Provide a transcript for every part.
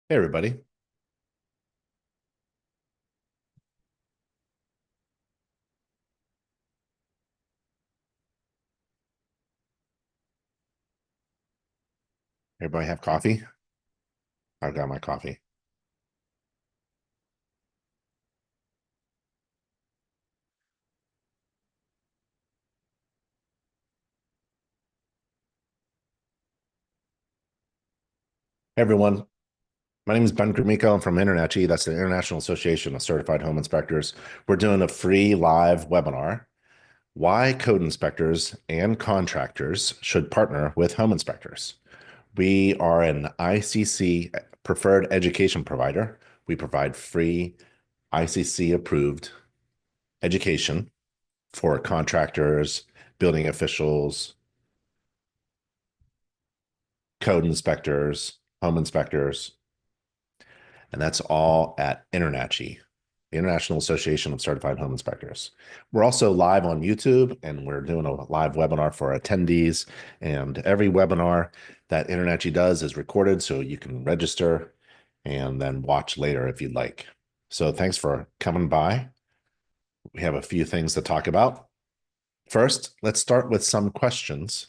Hey, everybody. Everybody have coffee? I've got my coffee. Hey, everyone. My name is Ben Grumiko. I'm from INTERNACHI. That's the International Association of Certified Home Inspectors. We're doing a free live webinar. Why code inspectors and contractors should partner with home inspectors. We are an ICC preferred education provider. We provide free ICC approved education for contractors, building officials, code inspectors, home inspectors, and that's all at INTERNACHI, the International Association of Certified Home Inspectors. We're also live on YouTube, and we're doing a live webinar for attendees. And every webinar that INTERNACHI does is recorded, so you can register and then watch later if you'd like. So thanks for coming by. We have a few things to talk about. First, let's start with some questions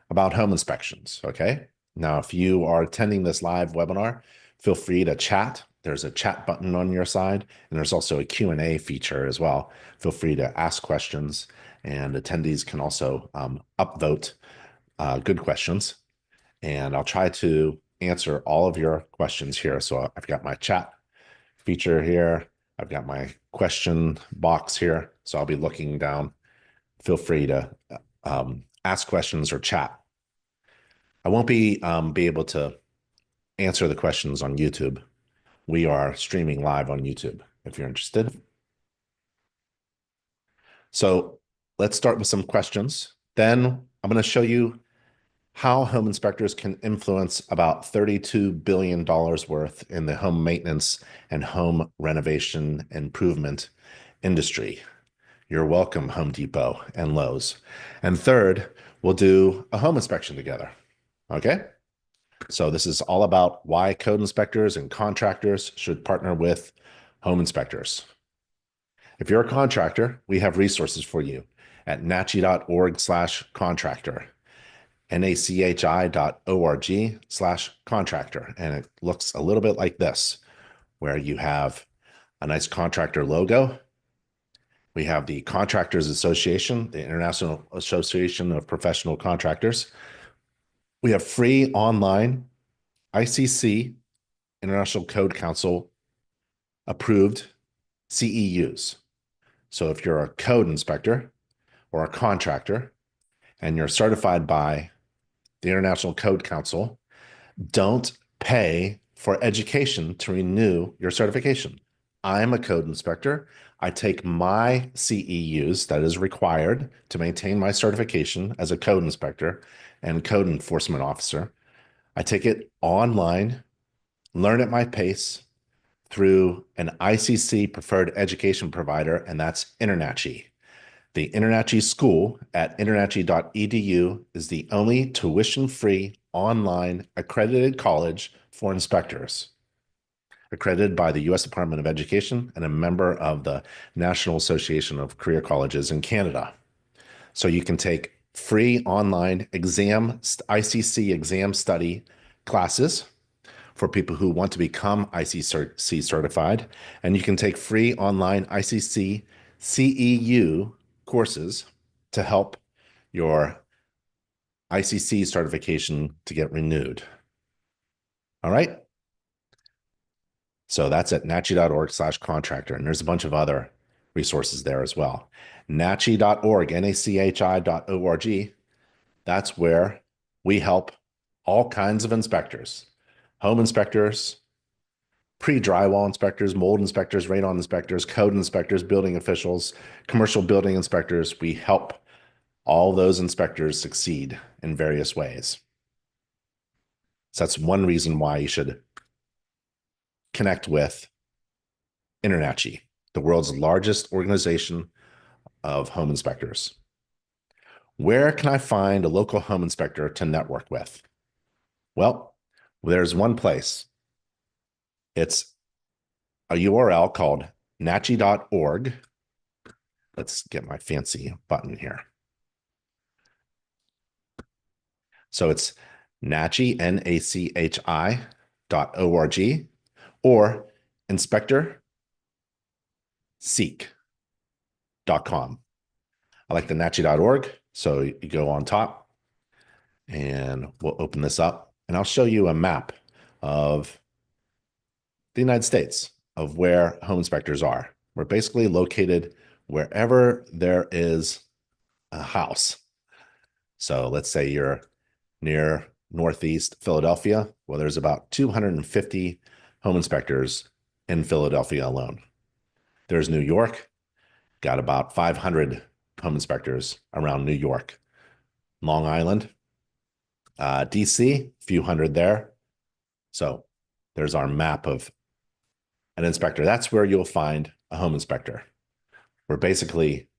about home inspections, okay? Now, if you are attending this live webinar, feel free to chat. There's a chat button on your side, and there's also a Q&A feature as well. Feel free to ask questions, and attendees can also upvote good questions. And I'll try to answer all of your questions here. So I've got my chat feature here. I've got my question box here. So I'll be looking down. Feel free to ask questions or chat. I won't be able to answer the questions on YouTube. We are streaming live on YouTube if you're interested. So let's start with some questions. Then I'm going to show you how home inspectors can influence about $32 billion worth in the home maintenance and home renovation improvement industry. You're welcome, Home Depot and Lowe's. And third, we'll do a home inspection together. Okay? So this is all about why code inspectors and contractors should partner with home inspectors. If you're a contractor, we have resources for you at nachi.org/contractor, nachi.org/contractor. And it looks a little bit like this, where you have a nice contractor logo. We have the Contractors Association, the International Association of Professional Contractors. We have free online ICC, International Code Council approved CEUs. So if you're a code inspector or a contractor and you're certified by the International Code Council, don't pay for education to renew your certification. I'm a code inspector. I take my CEUs that is required to maintain my certification as a code inspector and code enforcement officer. I take it online, learn at my pace through an ICC preferred education provider, and that's INTERNACHI. The INTERNACHI school at internachi.edu is the only tuition-free online accredited college for inspectors, accredited by the U.S. Department of Education and a member of the National Association of Career Colleges in Canada. So you can take free online ICC exam study classes for people who want to become ICC certified, and you can take free online ICC CEU courses to help your ICC certification to get renewed. All right. So that's at nachi.org/contractor. And there's a bunch of other resources there as well. nachi.org, nachi.org. That's where we help all kinds of inspectors, home inspectors, pre-drywall inspectors, mold inspectors, radon inspectors, code inspectors, building officials, commercial building inspectors. We help all those inspectors succeed in various ways. So that's one reason why you should connect with INTERNACHI, the world's largest organization of home inspectors. Where can I find a local home inspector to network with? Well, there's one place. It's a URL called nachi.org. Let's get my fancy button here. So it's nachi, NACHI.org, or inspectorseek.com. I like the nachi.org. So you go on top and we'll open this up and I'll show you a map of the United States of where home inspectors are. We're basically located wherever there is a house. So let's say you're near Northeast Philadelphia. Well, there's about 250 home inspectors in Philadelphia alone. There's New York, got about 500 home inspectors around New York. Long Island, DC, a few hundred there. So there's our map of an inspector. That's where you'll find a home inspector. We're basically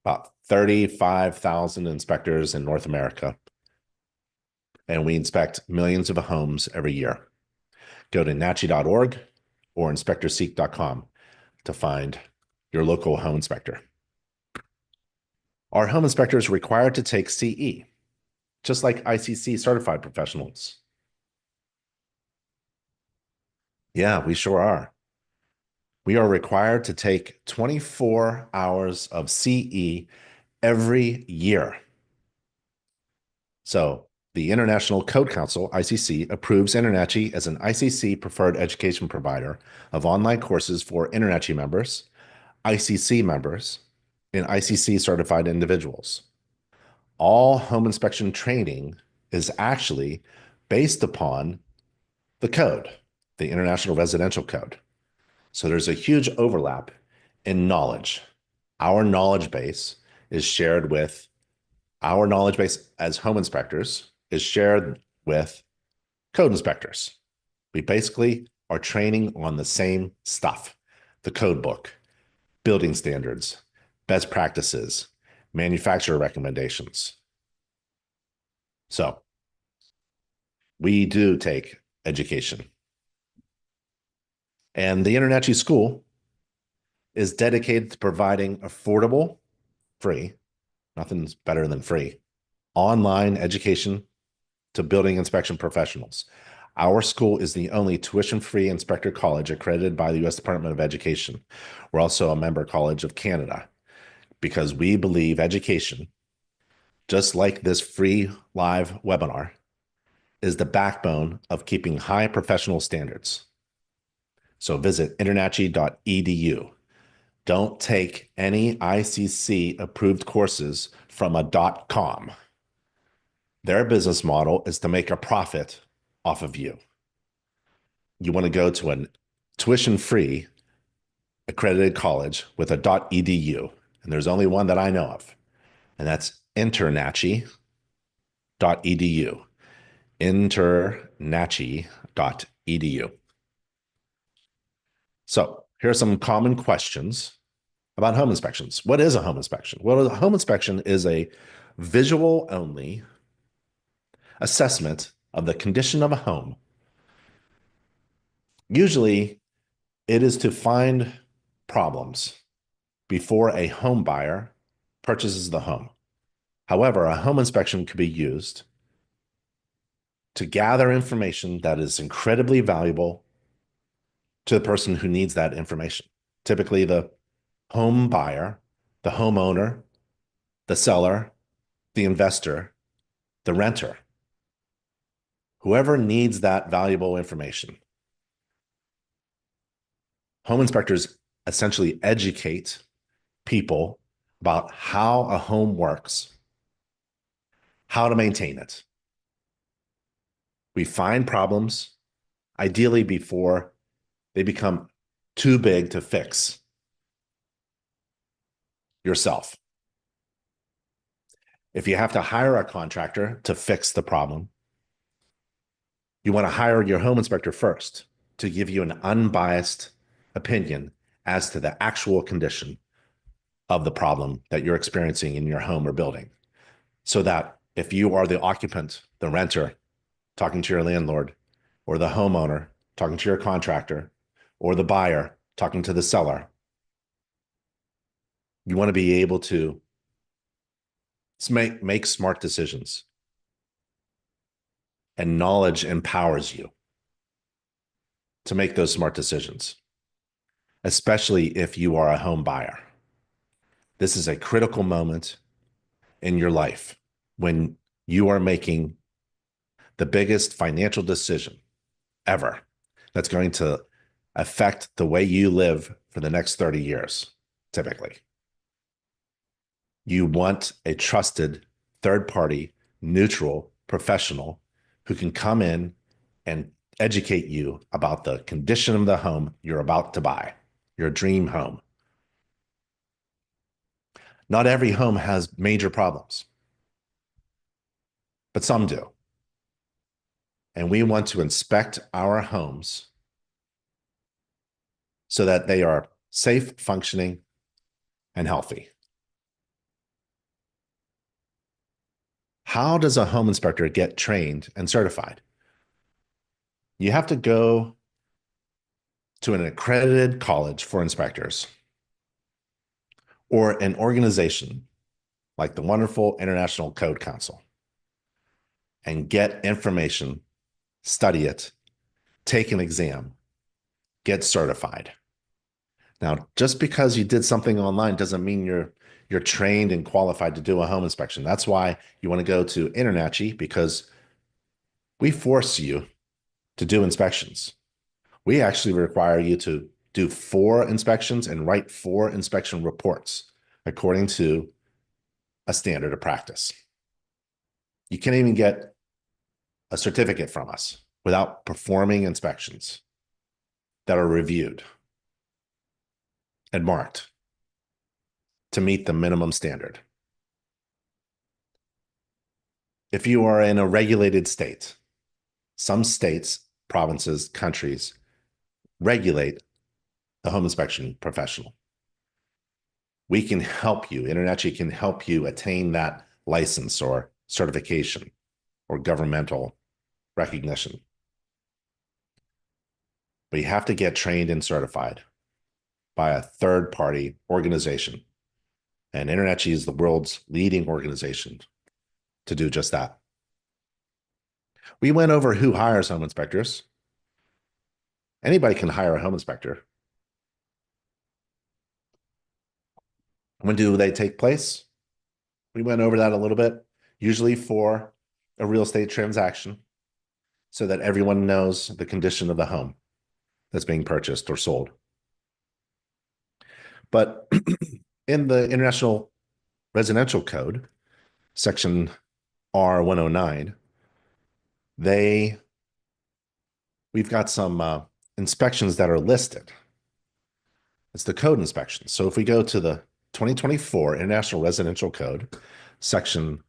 about 35,000 inspectors in North America, and we inspect millions of homes every year. Go to nachi.org or inspectorseek.com to find your local home inspector. Are home inspectors required to take CE, just like ICC certified professionals? Yeah, we sure are. We are required to take 24 hours of CE every year. So the International Code Council, ICC, approves InterNACHI as an ICC preferred education provider of online courses for InterNACHI members, ICC members, and ICC certified individuals. All home inspection training is actually based upon the code, the International Residential Code. So there's a huge overlap in knowledge. Our knowledge base is shared with our knowledge base as home inspectors is shared with code inspectors. We basically are training on the same stuff, the code book, building standards, best practices, manufacturer recommendations. So we do take education. And the InterNACHI School is dedicated to providing affordable, free, nothing's better than free, online education to building inspection professionals. Our school is the only tuition-free inspector college accredited by the U.S. Department of Education. We're also a member college of Canada because we believe education, just like this free live webinar, is the backbone of keeping high professional standards. So visit internachi.edu. Don't take any ICC approved courses from a .com. Their business model is to make a profit off of you. You want to go to a tuition-free accredited college with a .edu, and there's only one that I know of, and that's internachi.edu. internachi.edu. So here are some common questions about home inspections. What is a home inspection? Well, a home inspection is a visual-only assessment of the condition of a home. Usually, it is to find problems before a home buyer purchases the home. However, a home inspection could be used to gather information that is incredibly valuable to the person who needs that information. Typically, the home buyer, the homeowner, the seller, the investor, the renter, whoever needs that valuable information. Home inspectors essentially educate people about how a home works, how to maintain it. We find problems, ideally before they become too big to fix yourself. If you have to hire a contractor to fix the problem, you want to hire your home inspector first to give you an unbiased opinion as to the actual condition of the problem that you're experiencing in your home or building. So that if you are the occupant, the renter, talking to your landlord, or the homeowner talking to your contractor, or the buyer talking to the seller, you want to be able to make smart decisions. And knowledge empowers you to make those smart decisions, especially if you are a home buyer. This is a critical moment in your life when you are making the biggest financial decision ever that's going to affect the way you live for the next 30 years, typically. You want a trusted, third-party, neutral professional who can come in and educate you about the condition of the home you're about to buy, your dream home. Not every home has major problems, but some do. And we want to inspect our homes so that they are safe, functioning, and healthy. How does a home inspector get trained and certified? You have to go to an accredited college for inspectors or an organization like the wonderful International Code Council and get information, study it, take an exam, get certified. Now, just because you did something online doesn't mean you're trained and qualified to do a home inspection. That's why you want to go to InterNACHI, because we force you to do inspections. We actually require you to do 4 inspections and write 4 inspection reports according to a standard of practice. You can't even get a certificate from us without performing inspections that are reviewed and marked to meet the minimum standard. If you are in a regulated state, some states, provinces, countries regulate the home inspection professional. We can help you. InterNACHI can help you attain that license or certification or governmental recognition. But you have to get trained and certified by a third-party organization. And InterNACHI is the world's leading organization to do just that. We went over who hires home inspectors. Anybody can hire a home inspector. When do they take place? We went over that a little bit, usually for a real estate transaction, so that everyone knows the condition of the home that's being purchased or sold. But in the International Residential Code, section R109, we've got some inspections that are listed. It's the code inspection. So if we go to the 2024 International Residential Code, section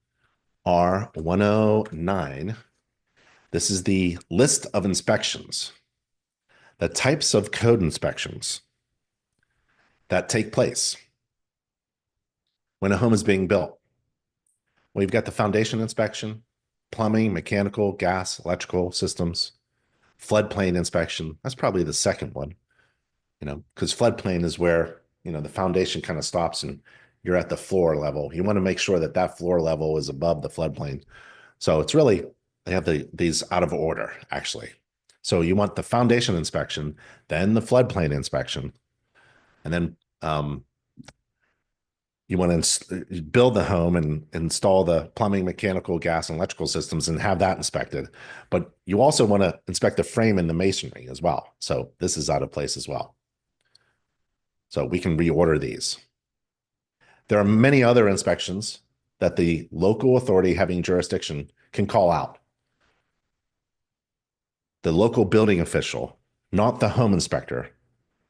R109, this is the list of inspections, the types of code inspections that take place when a home is being built. We've got the foundation inspection, plumbing, mechanical, gas, electrical systems, floodplain inspection. That's probably the second one, because floodplain is where, the foundation kind of stops and you're at the floor level. You want to make sure that that floor level is above the floodplain. So it's really, they have these out of order, actually. So you want the foundation inspection, then the floodplain inspection, and then you want to build the home and install the plumbing, mechanical, gas, and electrical systems and have that inspected. But you also want to inspect the frame and the masonry as well. So this is out of place as well. So we can reorder these. There are many other inspections that the local authority having jurisdiction can call out. The local building official, not the home inspector,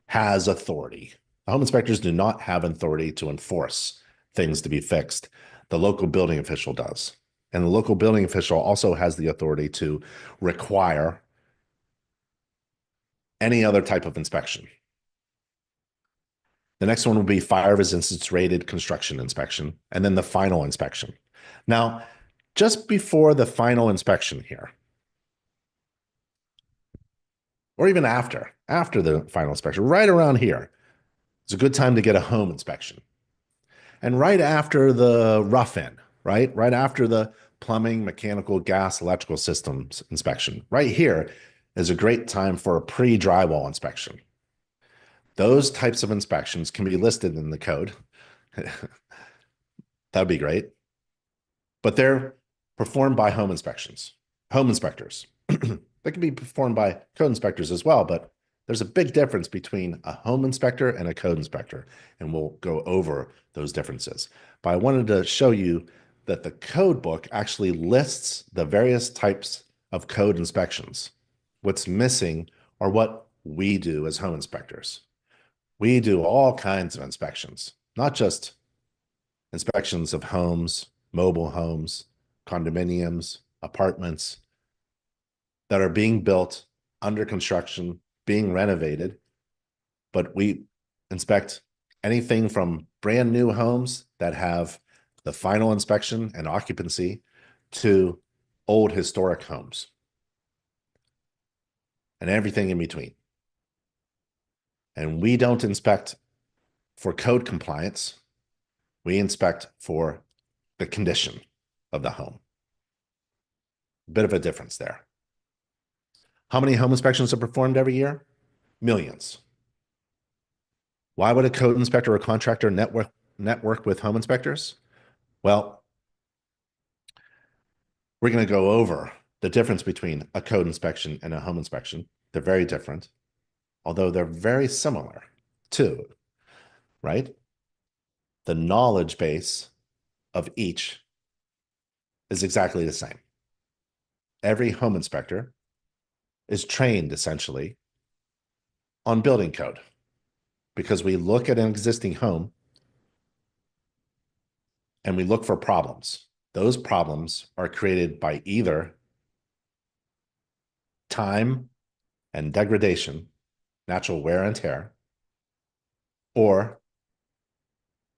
has authority. The home inspectors do not have authority to enforce things to be fixed. The local building official does. And the local building official also has the authority to require any other type of inspection. The next one will be fire resistance rated construction inspection, and then the final inspection. Now, just before the final inspection here, or even after the final inspection, right around here, it's a good time to get a home inspection. And right after the rough-in, right? Right after the plumbing, mechanical, gas, electrical systems inspection, right here is a great time for a pre-drywall inspection. Those types of inspections can be listed in the code. That'd be great. But they're performed by home inspectors. They can be performed by code inspectors as well, but there's a big difference between a home inspector and a code inspector, and we'll go over those differences. But I wanted to show you that the code book actually lists the various types of code inspections. What's missing are what we do as home inspectors. We do all kinds of inspections, not just inspections of homes, mobile homes, condominiums, apartments that are being built, under construction, being renovated, but we inspect anything from brand new homes that have the final inspection and occupancy to old historic homes and everything in between. And we don't inspect for code compliance. We inspect for the condition of the home. Bit of a difference there. How many home inspections are performed every year? Millions. Why would a code inspector or contractor network with home inspectors? Well, we're going to go over the difference between a code inspection and a home inspection. They're very different, although they're very similar too, right? The knowledge base of each is exactly the same. Every home inspector is trained essentially on building code because we look at an existing home and we look for problems. Those problems are created by either time and degradation, natural wear and tear, or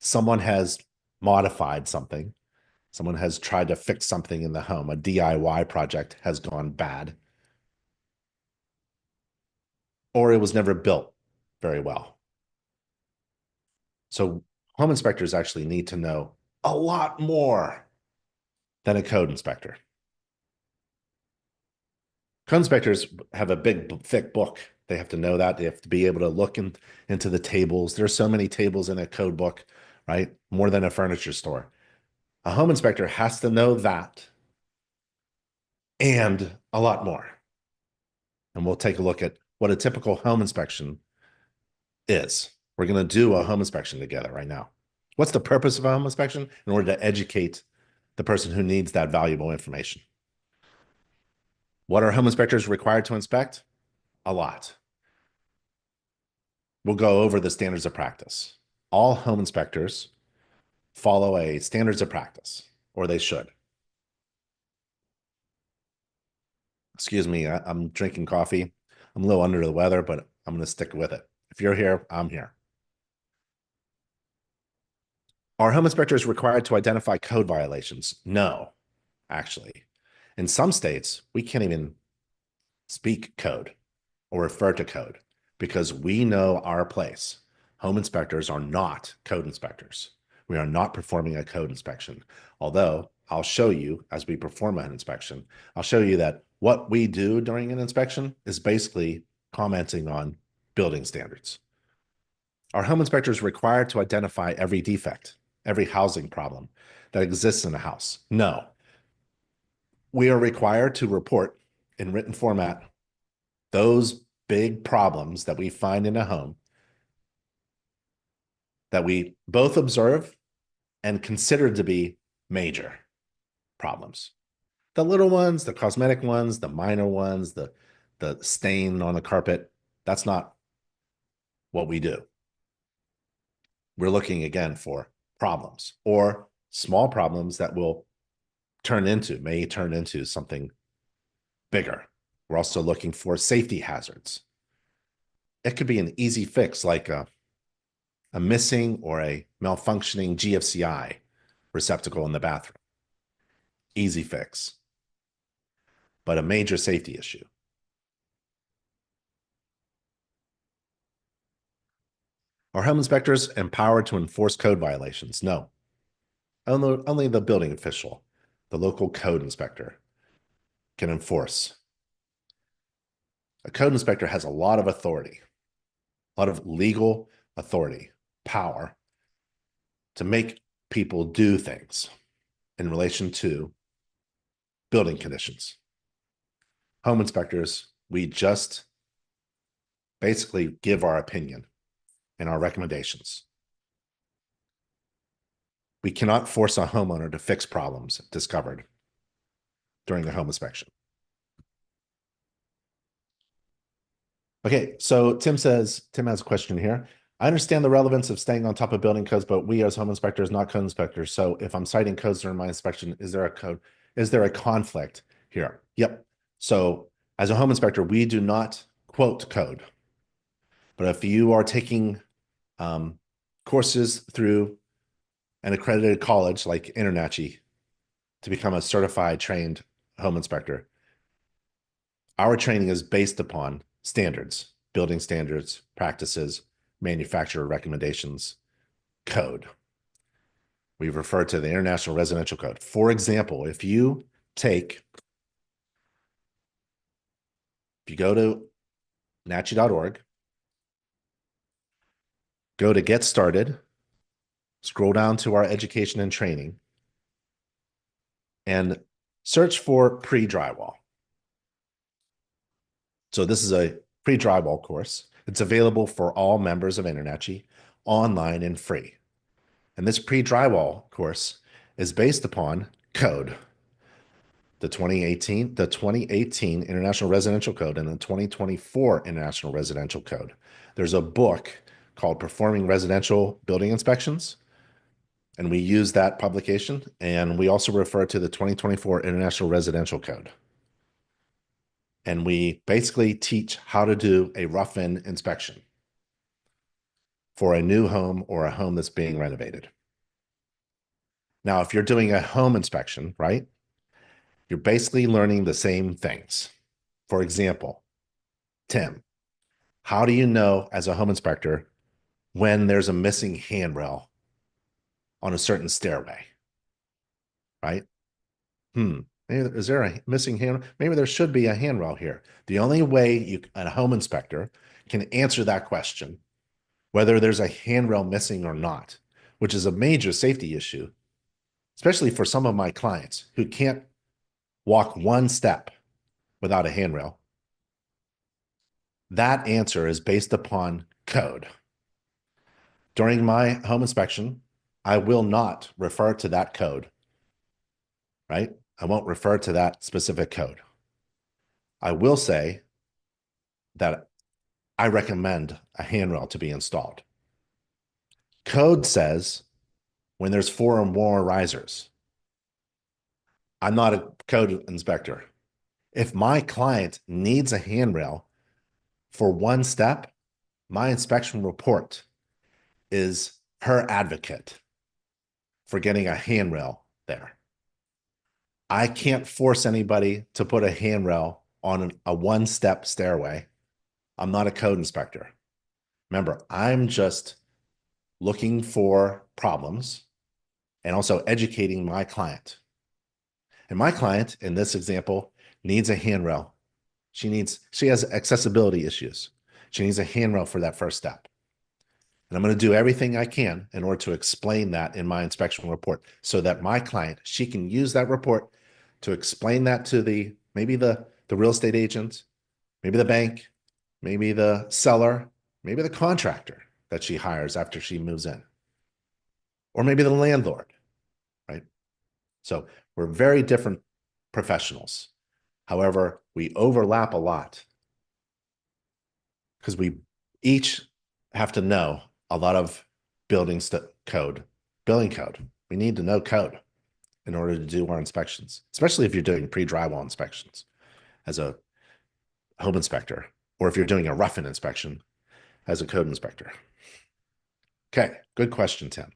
someone has modified something. Someone has tried to fix something in the home. A DIY project has gone bad, or it was never built very well. So home inspectors actually need to know a lot more than a code inspector. Code inspectors have a big, thick book. They have to know that. They have to be able to look into the tables. There's so many tables in a code book, right? More than a furniture store. A home inspector has to know that and a lot more. And we'll take a look at what a typical home inspection is. We're going to do a home inspection together right now. What's the purpose of a home inspection? In order to educate the person who needs that valuable information. What are home inspectors required to inspect? A lot. We'll go over the standards of practice. All home inspectors follow a standards of practice, or they should. Excuse me, I'm drinking coffee. I'm a little under the weather, but I'm going to stick with it. If you're here, I'm here. Are home inspectors required to identify code violations? No, actually. In some states, we can't even speak code or refer to code because we know our place. Home inspectors are not code inspectors. We are not performing a code inspection. Although I'll show you as we perform an inspection, I'll show you that what we do during an inspection is basically commenting on building standards. Are home inspectors required to identify every defect, every housing problem that exists in a house? No. We are required to report in written format those big problems that we find in a home that we both observe and consider to be major problems. The little ones, the cosmetic ones, the minor ones, the stain on the carpet, that's not what we do. We're looking again for problems or small problems that may turn into something bigger. We're also looking for safety hazards. It could be an easy fix like a missing or a malfunctioning GFCI receptacle in the bathroom. Easy fix, but a major safety issue. Are home inspectors empowered to enforce code violations? No. Only the building official, the local code inspector, can enforce. A code inspector has a lot of authority, a lot of legal authority, power to make people do things in relation to building conditions. Home inspectors, we just basically give our opinion and our recommendations. We cannot force a homeowner to fix problems discovered during the home inspection. Okay, so Tim has a question here. I understand the relevance of staying on top of building codes, but we as home inspectors, not code inspectors. So if I'm citing codes during my inspection, is there a conflict here? Yep. So as a home inspector, we do not quote code. But if you are taking courses through an accredited college like InterNACHI to become a certified trained home inspector, our training is based upon standards, building standards, practices, manufacturer recommendations, code. We refer to the International Residential Code. For example, if you go to nachi.org, go to Get Started, scroll down to our education and training, and search for pre-drywall. So this is a pre-drywall course. It's available for all members of InterNACHI, online and free. And this pre-drywall course is based upon code, the 2018 International Residential Code and the 2024 International Residential Code. There's a book called Performing Residential Building Inspections, and we use that publication, and we also refer to the 2024 International Residential Code. And we basically teach how to do a rough-in inspection for a new home or a home that's being renovated. Now, if you're doing a home inspection, right, you're basically learning the same things. For example, Tim, how do you know as a home inspector when there's a missing handrail on a certain stairway, right? Is there a missing hand? Maybe there should be a handrail here. The only way a home inspector can answer that question, whether there's a handrail missing or not, which is a major safety issue, especially for some of my clients who can't walk one step without a handrail. That answer is based upon code. During my home inspection, I will not refer to that code, right? I won't refer to that specific code. I will say that I recommend a handrail to be installed. Code says when there's 4 or more risers. I'm not a code inspector. If my client needs a handrail for one step, my inspection report is her advocate for getting a handrail there. I can't force anybody to put a handrail on a one-step stairway. I'm not a code inspector. Remember, I'm just looking for problems and also educating my client. And my client, in this example, needs a handrail. She has accessibility issues. She needs a handrail for that first step. And I'm going to do everything I can in order to explain that in my inspection report so that my client, she can use that report to explain that to maybe the real estate agent, maybe the bank, maybe the seller, maybe the contractor that she hires after she moves in, or maybe the landlord, right? So we're very different professionals. However, we overlap a lot because we each have to know a lot of building code. We need to know code in order to do our inspections, especially if you're doing pre-drywall inspections as a home inspector, or if you're doing a rough-in inspection as a code inspector. Okay, good question, Tim.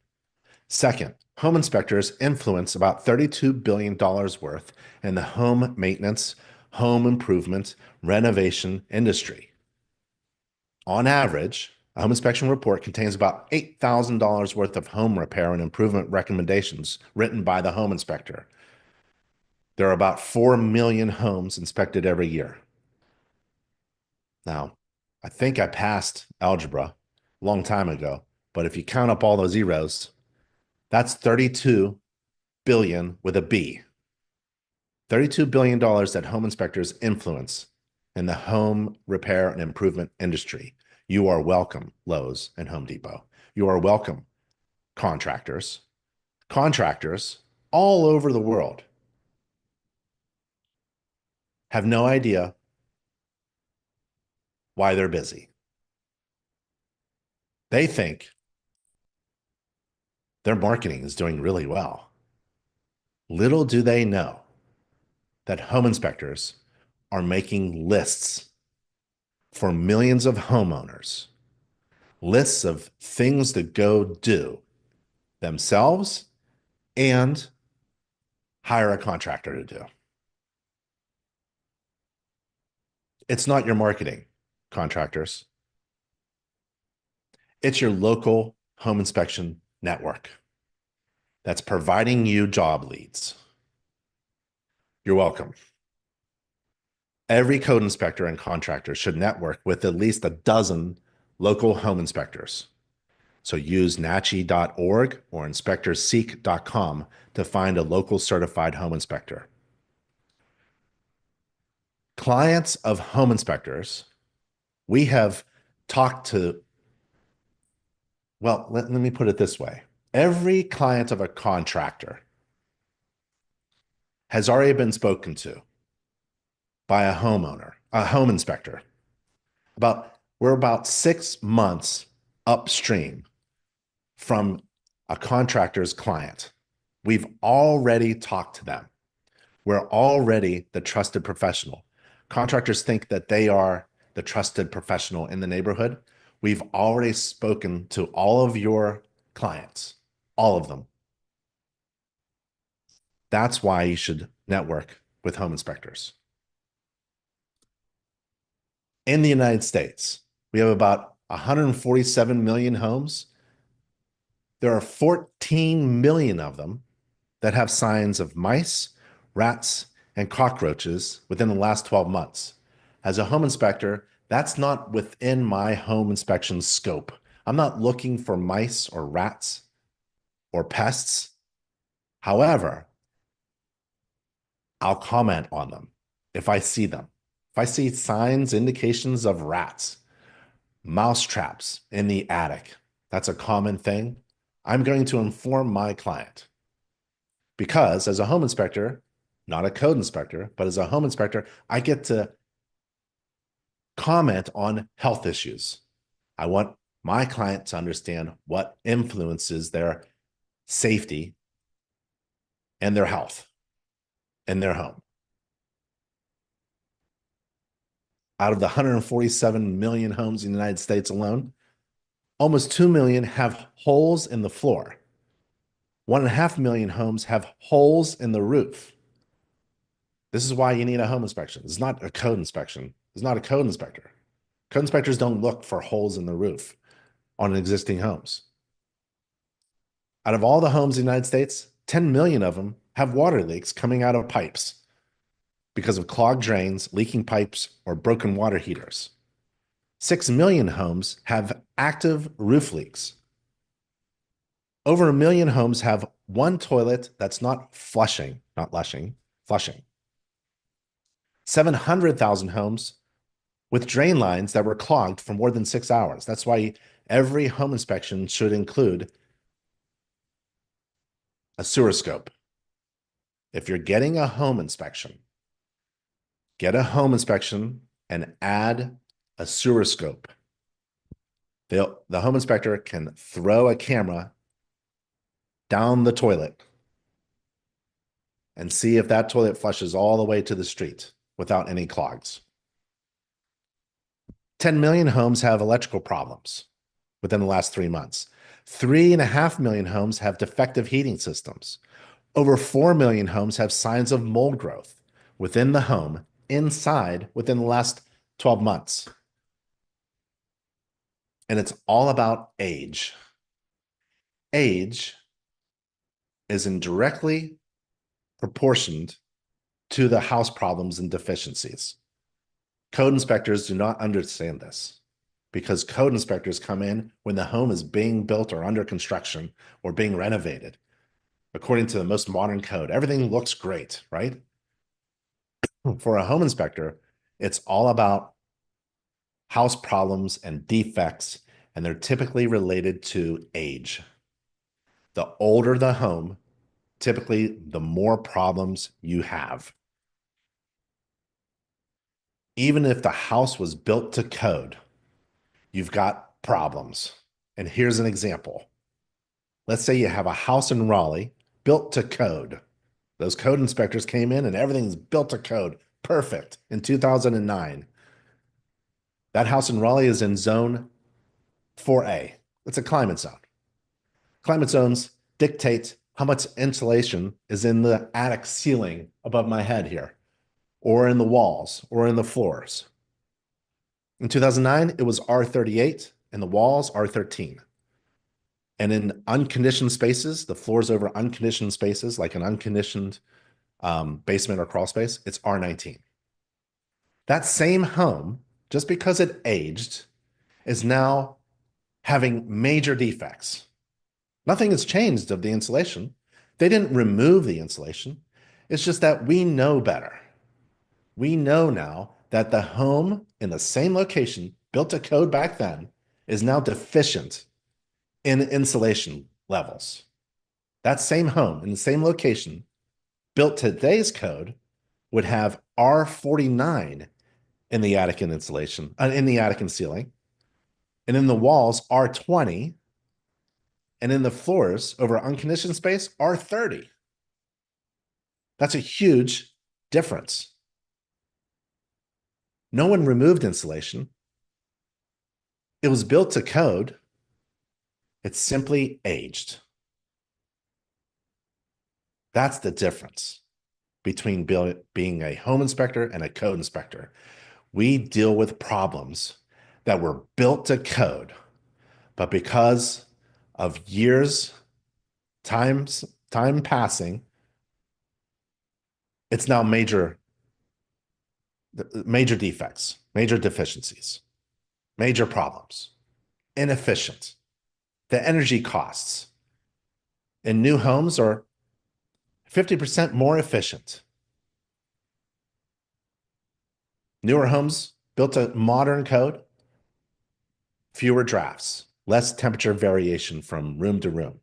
Second, home inspectors influence about $32 billion worth in the home maintenance, home improvement, renovation industry. On average, A home inspection report contains about $8,000 worth of home repair and improvement recommendations written by the home inspector. There are about 4 million homes inspected every year. Now, I think I passed algebra a long time ago, but if you count up all those zeros, that's 32 billion with a B. $32 billion that home inspectors influence in the home repair and improvement industry. You are welcome, Lowe's and Home Depot. You are welcome, contractors. Contractors all over the world have no idea why they're busy. They think their marketing is doing really well. Little do they know that home inspectors are making lists for millions of homeowners, lists of things to go do themselves and hire a contractor to do. It's not your marketing, contractors. It's your local home inspection network that's providing you job leads. You're welcome. Every code inspector and contractor should network with at least a dozen local home inspectors. So use nachi.org or inspectorseek.com to find a local certified home inspector. Clients of home inspectors, we have talked to, well, let me put it this way. Every client of a contractor has already been spoken to by a homeowner, a home inspector. We're about 6 months upstream from a contractor's client. We've already talked to them. We're already the trusted professional. Contractors think that they are the trusted professional in the neighborhood. We've already spoken to all of your clients, all of them. That's why you should network with home inspectors. In the United States, we have about 147 million homes. There are 14 million of them that have signs of mice, rats, and cockroaches within the last 12 months. As a home inspector, that's not within my home inspection scope. I'm not looking for mice or rats or pests. However, I'll comment on them if I see them. If I see signs, indications of rats, mouse traps in the attic, that's a common thing. I'm going to inform my client. Because as a home inspector, not a code inspector, but as a home inspector, I get to comment on health issues. I want my client to understand what influences their safety and their health in their home. Out of the 147 million homes in the United States alone, almost 2 million have holes in the floor. 1.5 million homes have holes in the roof. This is why you need a home inspection. It's not a code inspection. It's not a code inspector. Code inspectors don't look for holes in the roof on existing homes. Out of all the homes in the United States, 10 million of them have water leaks coming out of pipes because of clogged drains, leaking pipes, or broken water heaters. 6 million homes have active roof leaks. Over 1 million homes have one toilet that's not flushing, not lushing, flushing. 700,000 homes with drain lines that were clogged for more than 6 hours. That's why every home inspection should include a sewer scope. If you're getting a home inspection, get a home inspection and add a sewer scope. The home inspector can throw a camera down the toilet and see if that toilet flushes all the way to the street without any clogs. 10 million homes have electrical problems within the last 3 months. 3.5 million homes have defective heating systems. Over 4 million homes have signs of mold growth within the home inside within the last 12 months. and it's all about age. Age is indirectly proportioned to the house problems and deficiencies. Code inspectors do not understand this because code inspectors come in when the home is being built or under construction or being renovated. According to the most modern code, everything looks great, right? For a home inspector, it's all about house problems and defects, and they're typically related to age. The older the home, typically the more problems you have. Even if the house was built to code, you've got problems. And here's an example. Let's say you have a house in Raleigh built to code. Those code inspectors came in and everything's built to code. Perfect. In 2009. That house in Raleigh is in zone 4A. It's a climate zone. Climate zones dictate how much insulation is in the attic ceiling above my head here, or in the walls, or in the floors. In 2009, it was R38 and the walls R13. And in unconditioned spaces, the floors over unconditioned spaces, like an unconditioned basement or crawl space, it's R19. That same home, just because it aged, is now having major defects. Nothing has changed of the insulation. They didn't remove the insulation. It's just that we know better. We know now that the home in the same location, built to code back then, is now deficient in insulation levels. That same home in the same location, built to today's code, would have R49 in the attic and insulation, in the attic and ceiling, and in the walls R20, and in the floors over unconditioned space R30. That's a huge difference. No one removed insulation. It was built to code. It's simply aged. That's the difference between being a home inspector and a code inspector. We deal with problems that were built to code, but because of years, time passing, it's now major defects, major deficiencies, major problems, inefficient. The energy costs in new homes are 50% more efficient. Newer homes built to modern code, fewer drafts, less temperature variation from room to room.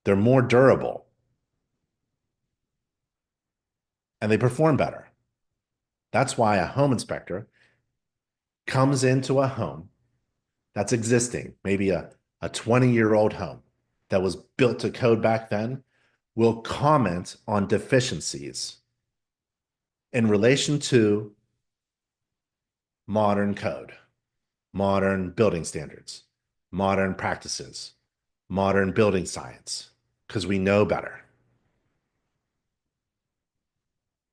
They're more durable and they perform better. That's why a home inspector comes into a home that's existing, maybe a 20-year-old home that was built to code back then, will comment on deficiencies in relation to modern code, modern building standards, modern practices, modern building science, because we know better.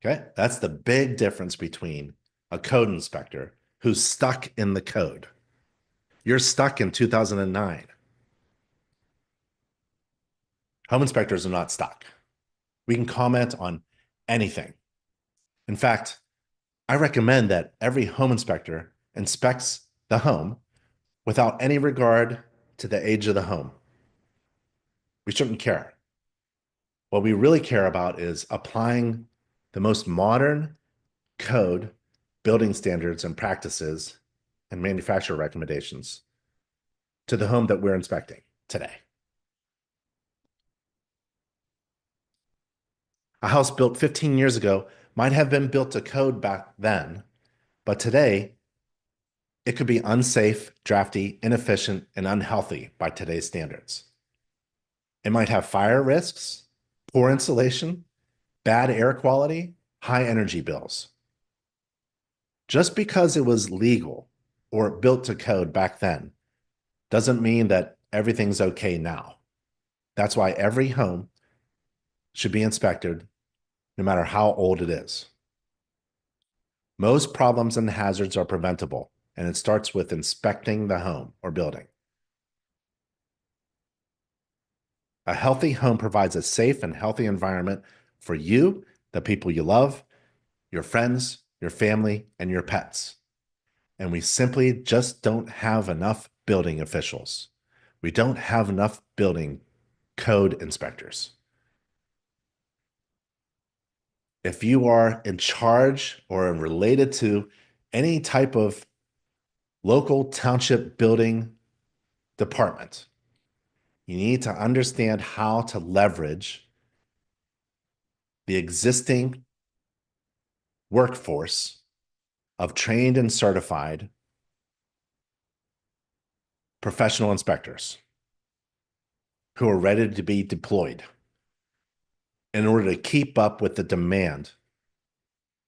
Okay, that's the big difference between a code inspector who's stuck in the code. You're stuck in 2009. Home inspectors are not stuck. We can comment on anything. In fact, I recommend that every home inspector inspects the home without any regard to the age of the home. We shouldn't care. What we really care about is applying the most modern code, building standards and practices, and manufacturer recommendations to the home that we're inspecting today. A house built 15 years ago might have been built to code back then, but today it could be unsafe, drafty, inefficient, and unhealthy by today's standards. It might have fire risks, poor insulation, bad air quality, high energy bills. Just because it was legal or built to code back then doesn't mean that everything's okay now. That's why every home should be inspected no matter how old it is. Most problems and hazards are preventable, and it starts with inspecting the home or building. A healthy home provides a safe and healthy environment for you, the people you love, your friends, your family, and your pets. And we simply just don't have enough building officials. We don't have enough building code inspectors. If you are in charge or related to any type of local township building department, you need to understand how to leverage the existing workforce of trained and certified professional inspectors who are ready to be deployed in order to keep up with the demand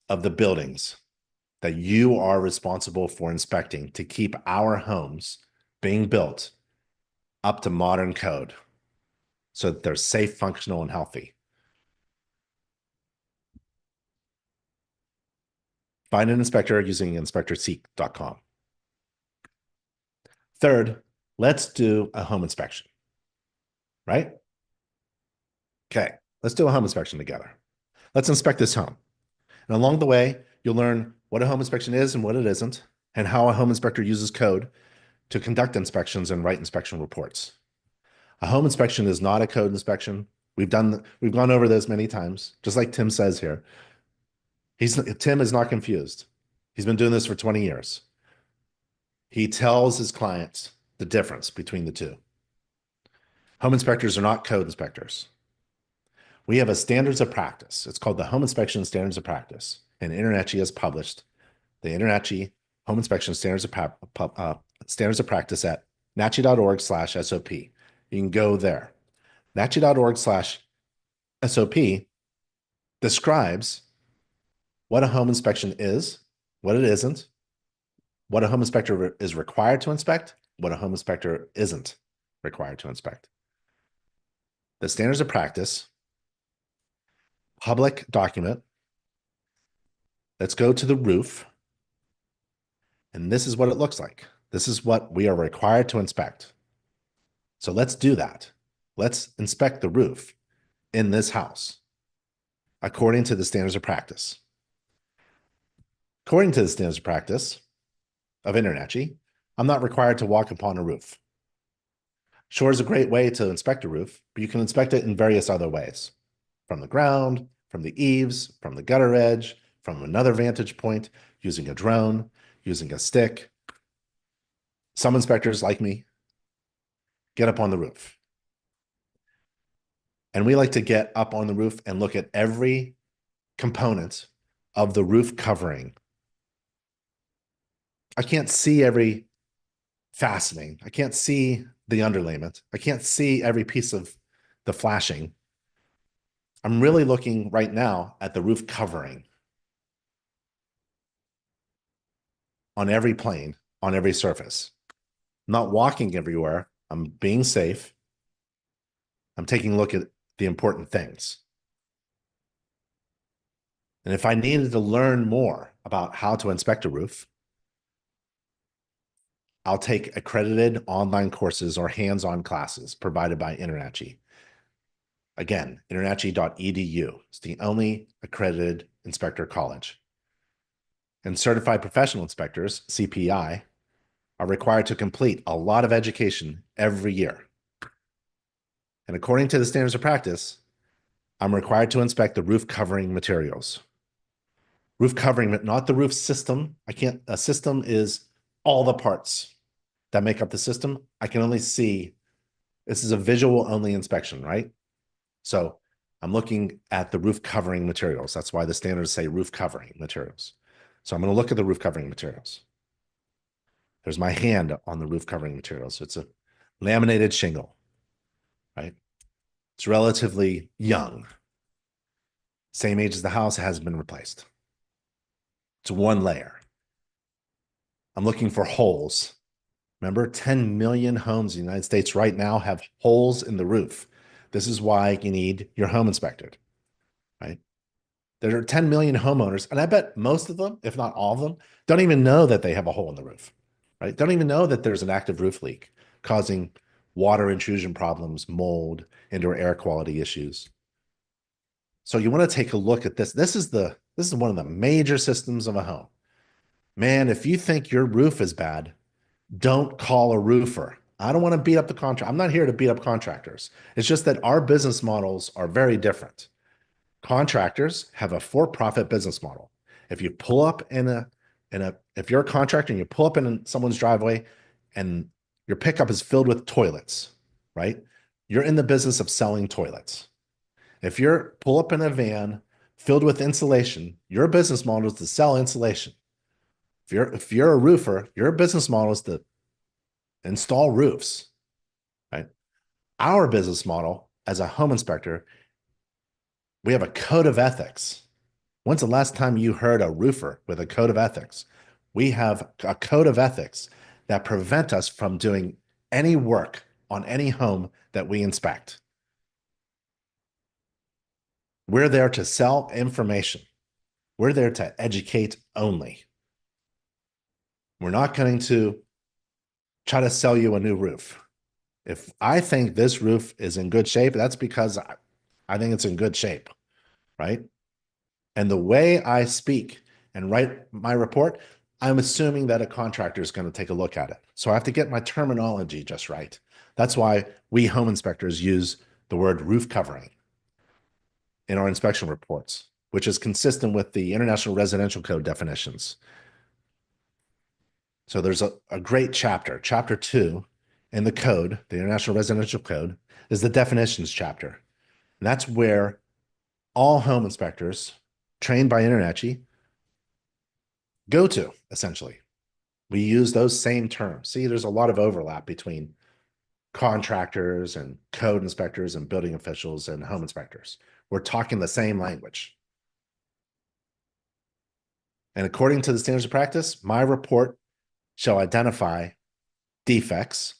of the buildings that you are responsible for inspecting to keep our homes being built up to modern code so that they're safe, functional, and healthy. Find an inspector using inspectorseek.com. Third, let's do a home inspection, right? Okay, let's do a home inspection together. Let's inspect this home. And along the way, you'll learn what a home inspection is and what it isn't, and how a home inspector uses code to conduct inspections and write inspection reports. A home inspection is not a code inspection. We've gone over this many times, just like Tim says here. Tim is not confused. He's been doing this for 20 years. He tells his clients the difference between the two. Home inspectors are not code inspectors. We have a standards of practice. It's called the Home Inspection Standards of Practice, and InterNACHI has published the InterNACHI Home Inspection Standards of Practice at nachi.org/SOP. You can go there. nachi.org/SOP describes what a home inspection is, what it isn't, what a home inspector is required to inspect, what a home inspector isn't required to inspect. The standards of practice, public document. Let's go to the roof. And this is what it looks like. This is what we are required to inspect. So let's do that. Let's inspect the roof in this house according to the standards of practice. According to the standards of practice of InterNACHI, I'm not required to walk upon a roof. Sure is a great way to inspect a roof, but you can inspect it in various other ways. From the ground, from the eaves, from the gutter edge, from another vantage point, using a drone, using a stick. Some inspectors, like me, get up on the roof. And we like to get up on the roof and look at every component of the roof covering. I can't see every fastening. I can't see the underlayment. I can't see every piece of the flashing. I'm really looking right now at the roof covering on every plane, on every surface. I'm not walking everywhere. I'm being safe. I'm taking a look at the important things. And if I needed to learn more about how to inspect a roof, I'll take accredited online courses or hands-on classes provided by InterNACHI. Again, internachi.edu. It's the only accredited inspector college. And certified professional inspectors, CPI, are required to complete a lot of education every year. And according to the standards of practice, I'm required to inspect the roof covering materials. Roof covering, not the roof system. A system is all the parts that make up the system. I can only see, this is a visual only inspection, right? So I'm looking at the roof covering materials. That's why the standards say roof covering materials. So I'm going to look at the roof covering materials. There's my hand on the roof covering materials. It's a laminated shingle, right? It's relatively young. Same age as the house, hasn't been replaced. It's one layer. I'm looking for holes. Remember, 10 million homes in the United States right now have holes in the roof. This is why you need your home inspected, right? There are 10 million homeowners, and I bet most of them, if not all of them, don't even know that they have a hole in the roof. right? Don't even know that there's an active roof leak causing water intrusion problems, mold, indoor air quality issues. So you want to take a look at this. This is one of the major systems of a home. Man, if you think your roof is bad, don't call a roofer. I don't want to beat up the contractor. I'm not here to beat up contractors. It's just that our business models are very different. Contractors have a for-profit business model. If you pull up if you're a contractor and you pull up in someone's driveway and your pickup is filled with toilets, right? You're in the business of selling toilets. If you're pull up in a van filled with insulation, your business model is to sell insulation. If you're a roofer, your business model is to install roofs, right? Our business model as a home inspector, we have a code of ethics. When's the last time you heard a roofer with a code of ethics? We have a code of ethics that prevent us from doing any work on any home that we inspect. We're there to sell information. We're there to educate only. We're not going to try to sell you a new roof. If I think this roof is in good shape, that's because I think it's in good shape, right? And the way I speak and write my report, I'm assuming that a contractor is going to take a look at it. So I have to get my terminology just right. That's why we home inspectors use the word roof covering in our inspection reports, which is consistent with the International Residential Code definitions. So there's a great chapter, chapter 2 in the code, the International Residential Code, is the definitions chapter. And that's where all home inspectors trained by InterNACHI go to, essentially. We use those same terms. See, there's a lot of overlap between contractors and code inspectors and building officials and home inspectors. We're talking the same language. And according to the standards of practice, my report shall identify defects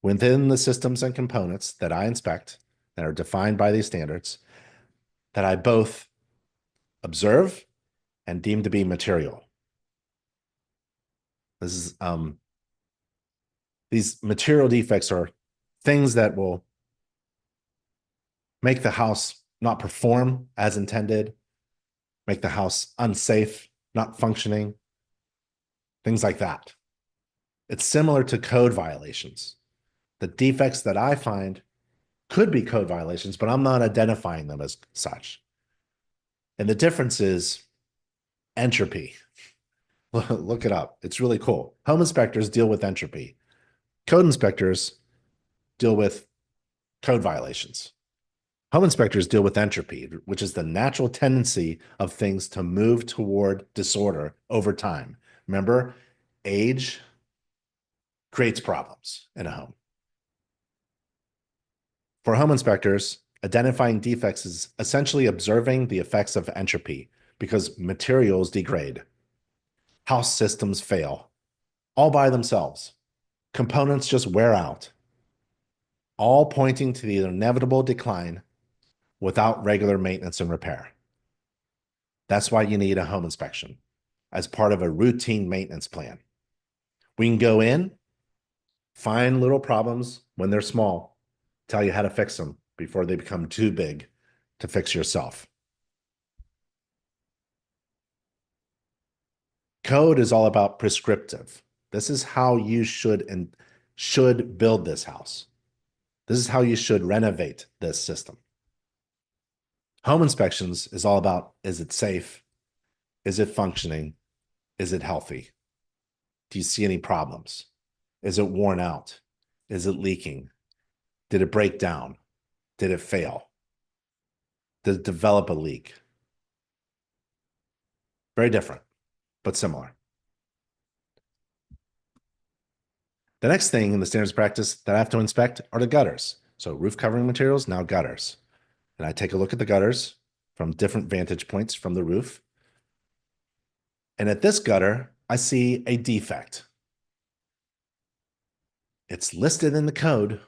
within the systems and components that I inspect that are defined by these standards that I both observe and deem to be material. This is these material defects are things that will make the house not perform as intended, make the house unsafe, not functioning, things like that. It's similar to code violations. The defects that I find could be code violations, but I'm not identifying them as such. And the difference is entropy. Look it up. It's really cool. Home inspectors deal with entropy. Code inspectors deal with code violations. Home inspectors deal with entropy, which is the natural tendency of things to move toward disorder over time. Remember, age creates problems in a home. For home inspectors, identifying defects is essentially observing the effects of entropy because materials degrade. House systems fail all by themselves. Components just wear out, all pointing to the inevitable decline without regular maintenance and repair. That's why you need a home inspection as part of a routine maintenance plan. We can go in, find little problems when they're small, tell you how to fix them before they become too big to fix yourself. Code is all about prescriptive. This is how you should build this house. This is how you should renovate this system. Home inspections is all about, is it safe? Is it functioning? Is it healthy? Do you see any problems? Is it worn out? Is it leaking? Did it break down? Did it fail? Did it develop a leak? Very different, but similar. The next thing in the standards practice that I have to inspect are the gutters. So roof covering materials, now gutters. And I take a look at the gutters from different vantage points from the roof. And at this gutter, I see a defect. It's listed in the code,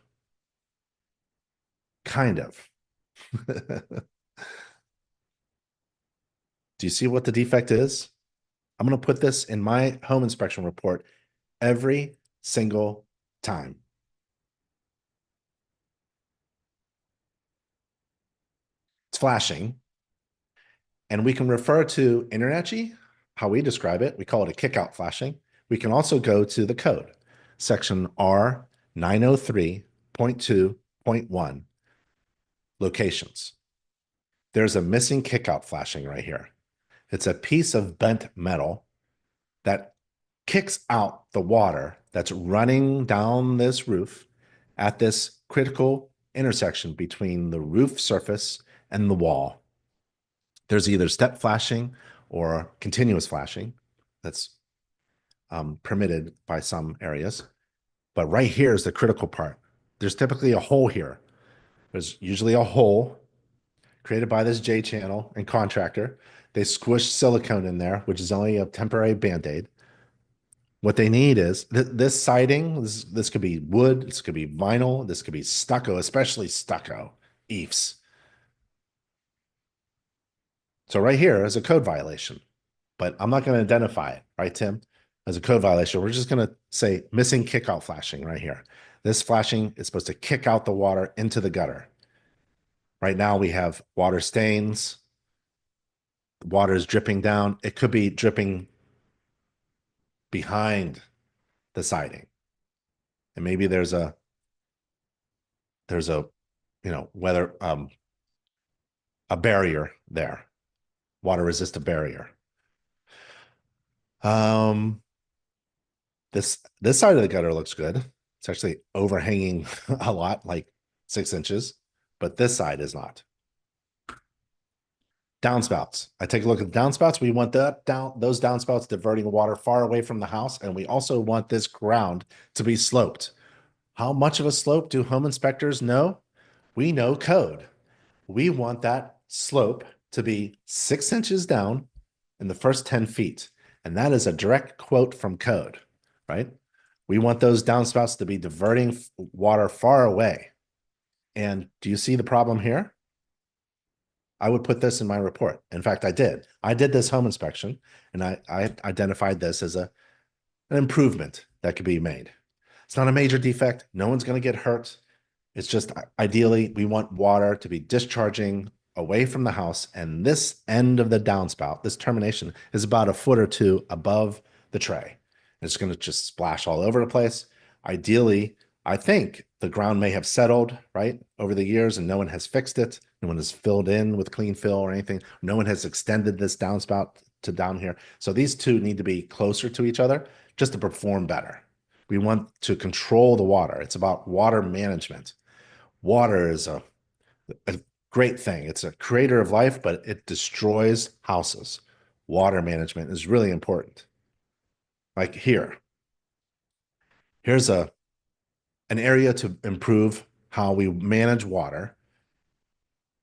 kind of. Do you see what the defect is? I'm going to put this in my home inspection report every single time. It's flashing. And we can refer to InterNACHI, how we describe it. We call it a kickout flashing. We can also go to the code, section R903.2.1, locations. There's a missing kickout flashing right here. It's a piece of bent metal that kicks out the water that's running down this roof at this critical intersection between the roof surface and the wall. There's either step flashing or continuous flashing that's permitted by some areas. But right here is the critical part. There's typically a hole here. There's usually a hole created by this J channel and contractor. They squish silicone in there, which is only a temporary band-aid. What they need is this siding. This could be wood. This could be vinyl. This could be stucco, especially stucco eaves. So right here is a code violation, but I'm not going to identify it, right, Tim, as a code violation. We're just going to say missing kickout flashing right here. This flashing is supposed to kick out the water into the gutter. Right now we have water stains. The water is dripping down. It could be dripping behind the siding. And maybe there's a whether a barrier there, water resistant barrier. This side of the gutter looks good. It's actually overhanging a lot, like 6 inches, but this side is not. Downspouts. I take a look at the downspouts. We want those downspouts diverting water far away from the house, and we also want this ground to be sloped. How much of a slope do home inspectors know? We know code. We want that slope to be 6 inches down in the first 10 feet. And that is a direct quote from code, right? We want those downspouts to be diverting water far away. And do you see the problem here? I would put this in my report. In fact, I did. I did this home inspection, and I identified this as an improvement that could be made. It's not a major defect. No one's going to get hurt. It's just ideally we want water to be discharging away from the house, and this end of the downspout, this termination, is about a foot or two above the tray. It's going to just splash all over the place. Ideally, I think the ground may have settled, right, over the years, and no one has fixed it. No one has filled in with clean fill or anything. No one has extended this downspout to down here. So these two need to be closer to each other just to perform better. We want to control the water. It's about water management. Water is a great thing. It's a creator of life, but it destroys houses. Water management is really important. Like here's an area to improve how we manage water.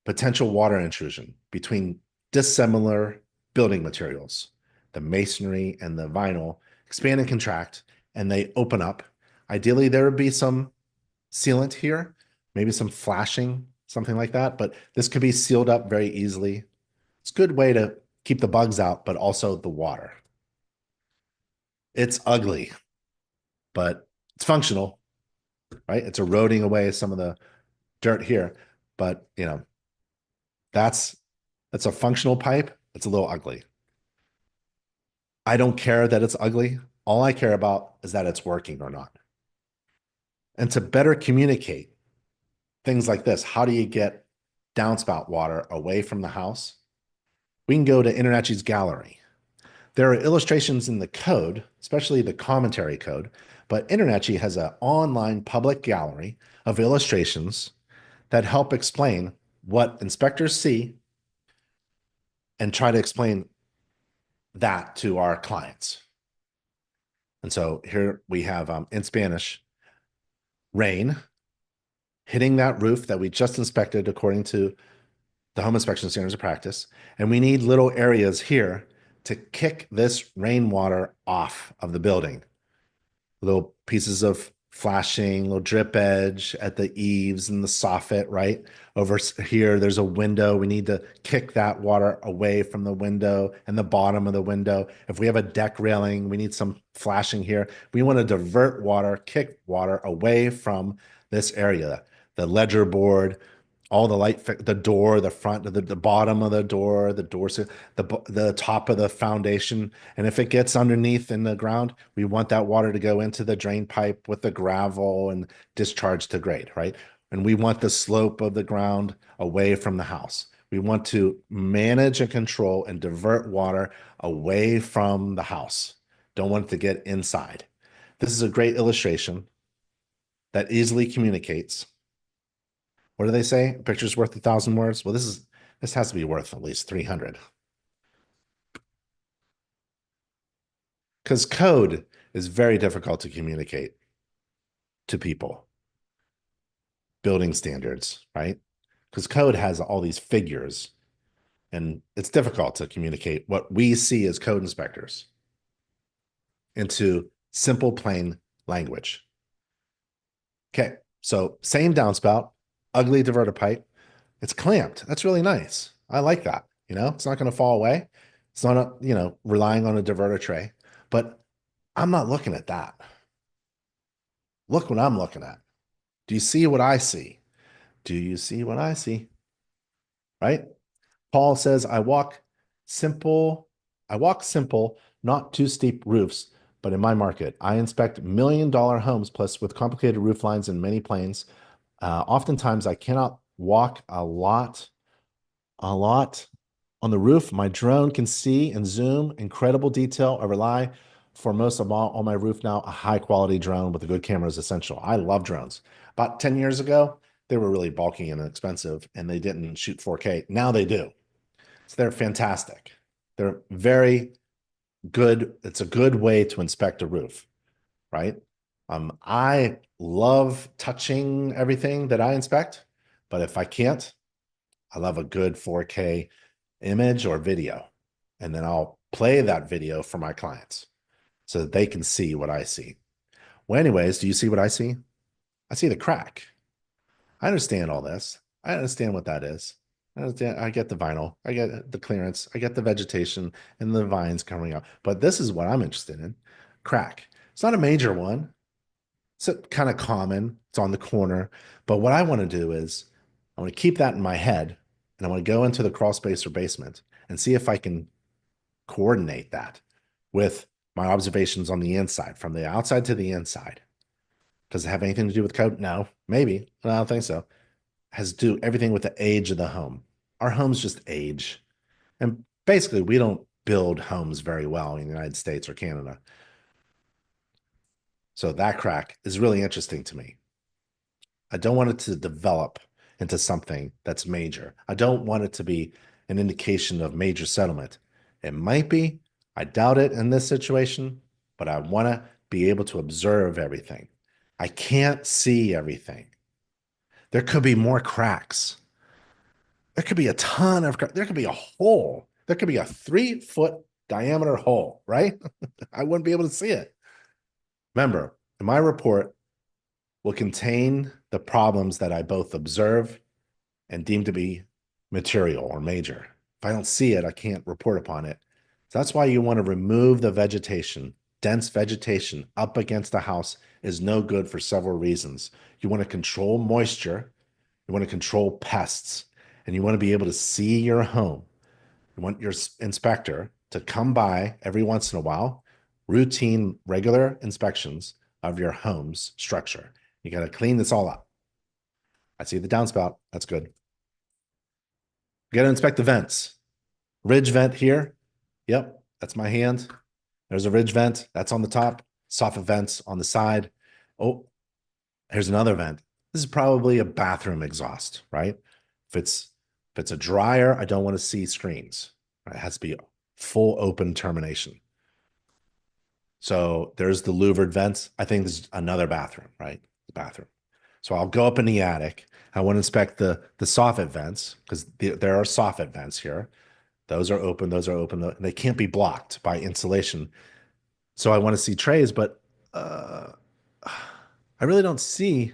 Potential water intrusion between dissimilar building materials, the masonry and the vinyl expand and contract, and they open up. Ideally, there would be some sealant here, maybe some flashing, something like that, but this could be sealed up very easily. It's a good way to keep the bugs out, but also the water. It's ugly, but it's functional, right? It's eroding away some of the dirt here, but that's a functional pipe. It's a little ugly. I don't care that it's ugly. All I care about is that it's working or not. And to better communicate things like this, how do you get downspout water away from the house? We can go to InterNACHI's gallery. There are illustrations in the code, especially the commentary code, but InterNACHI has an online public gallery of illustrations that help explain what inspectors see and try to explain that to our clients. And so here we have in Spanish, rain hitting that roof that we just inspected according to the home inspection standards of practice. And we need little areas here to kick this rainwater off of the building. Little pieces of flashing, little drip edge at the eaves and the soffit, right? Here, there's a window. We need to kick that water away from the window and the bottom of the window. If we have a deck railing, we need some flashing here. We want to divert water, kick water away from this area, the ledger board, all the the door, the front, the bottom of the door, the top of the foundation. And if it gets underneath in the ground, we want that water to go into the drain pipe with the gravel and discharge to grade, right? And we want the slope of the ground away from the house. We want to manage and control and divert water away from the house. Don't want it to get inside. This is a great illustration that easily communicates. What do they say? A picture's worth 1,000 words. Well, this has to be worth at least 300 because code is very difficult to communicate to people. Building standards, right? Because code has all these figures and it's difficult to communicate what we see as code inspectors into simple, plain language. Okay, so same downspout, ugly diverter pipe. It's clamped. That's really nice. I like that. It's not going to fall away. It's not, relying on a diverter tray, but I'm not looking at that. Look what I'm looking at. Do you see what I see? Do you see what I see? Right? Paul says, I walk simple, not too steep roofs, but in my market, I inspect $1 million homes plus with complicated roof lines and many planes. Oftentimes I cannot walk a lot on the roof. My drone can see and zoom incredible detail. I rely for most of all on my roof now. A high quality drone with a good camera is essential. I love drones. About 10 years ago, they were really bulky and expensive and they didn't shoot 4K. Now they do. So they're fantastic. They're very good. It's a good way to inspect a roof, right? I love touching everything that I inspect, but if I can't, I love a good 4K image or video. And then I'll play that video for my clients so that they can see what I see. Well, anyways, do you see what I see? I see the crack. I understand all this. I understand what that is. I get the vinyl. I get the clearance. I get the vegetation and the vines coming up. But this is what I'm interested in. Crack. It's not a major one. It's kind of common. It's on the corner. But what I want to do is I want to keep that in my head and I want to go into the crawl space or basement and see if I can coordinate that with my observations on the inside, from the outside to the inside. Does it have anything to do with code? No, maybe. I don't think so. Has to do everything with the age of the home. Our homes just age. And basically, we don't build homes very well in the United States or Canada. So that crack is really interesting to me. I don't want it to develop into something that's major. I don't want it to be an indication of major settlement. It might be. I doubt it in this situation, but I want to be able to observe everything. I can't see everything. There could be more cracks. There could be a ton of, there could be a hole. There could be a 3-foot diameter hole, right? I wouldn't be able to see it. Remember, my report will contain the problems that I both observe and deem to be material or major. If I don't see it, I can't report upon it. So that's why you want to remove the vegetation. Dense vegetation up against a house is no good for several reasons. You want to control moisture, you want to control pests, and you want to be able to see your home. You want your inspector to come by every once in a while, routine, regular inspections of your home's structure. You got to clean this all up. I see the downspout. That's good. You got to inspect the vents. Ridge vent here. Yep, that's my hand. There's a ridge vent. That's on the top. Soffit vents on the side. Oh, here's another vent. This is probably a bathroom exhaust, right? If it's a dryer, I don't want to see screens. It has to be full open termination. So there's the louvered vents. I think this is another bathroom, right? The bathroom. So I'll go up in the attic. I want to inspect the soffit vents because there are soffit vents here. Those are open. Those are open. They can't be blocked by insulation. So I want to see trays, but I I really don't see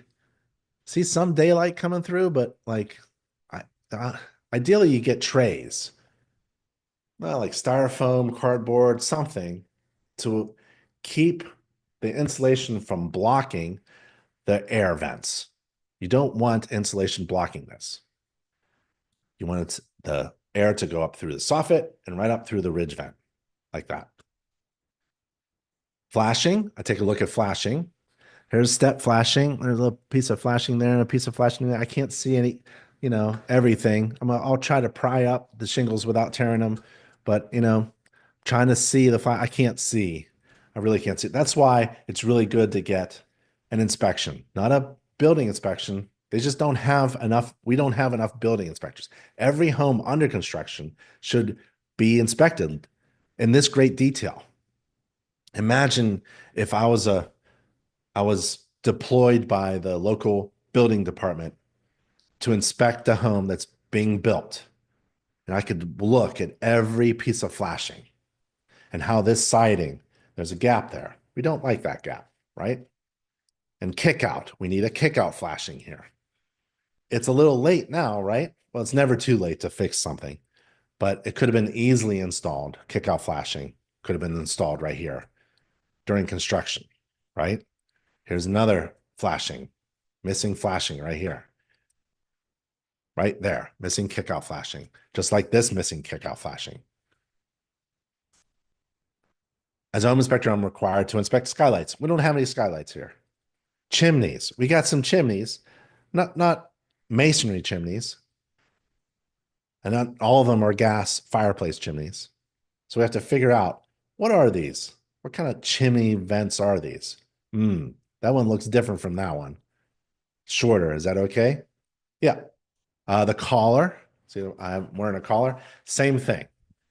some daylight coming through, but like I ideally you get trays, well, like styrofoam, cardboard, something to keep the insulation from blocking the air vents. You don't want insulation blocking this. You want the air to go up through the soffit and right up through the ridge vent like that. Flashing, I take a look at flashing. Here's step flashing. There's a little piece of flashing there and a piece of flashing there. I can't see any, everything. I'll try to pry up the shingles without tearing them, but trying to see the flash, I can't see. I really can't see. That's why it's really good to get an inspection, not a building inspection. They just don't have enough. We don't have enough building inspectors. Every home under construction should be inspected in this great detail. Imagine if I was deployed by the local building department to inspect a home that's being built. And I could look at every piece of flashing and how this siding, there's a gap there. We don't like that gap, right? And kick out, we need a kick out flashing here. It's a little late now, right? Well, it's never too late to fix something, but it could have been easily installed. Kick out flashing could have been installed right here during construction, right? Here's another flashing, missing flashing right here. Right there, missing kickout flashing, just like this missing kickout flashing. As a home inspector, I'm required to inspect skylights. We don't have any skylights here. Chimneys, we got some chimneys, not masonry chimneys, and not all of them are gas fireplace chimneys. So we have to figure out, what are these? What kind of chimney vents are these? That one looks different from that one. Shorter, is that okay? Yeah. The collar, see, I'm wearing a collar, same thing.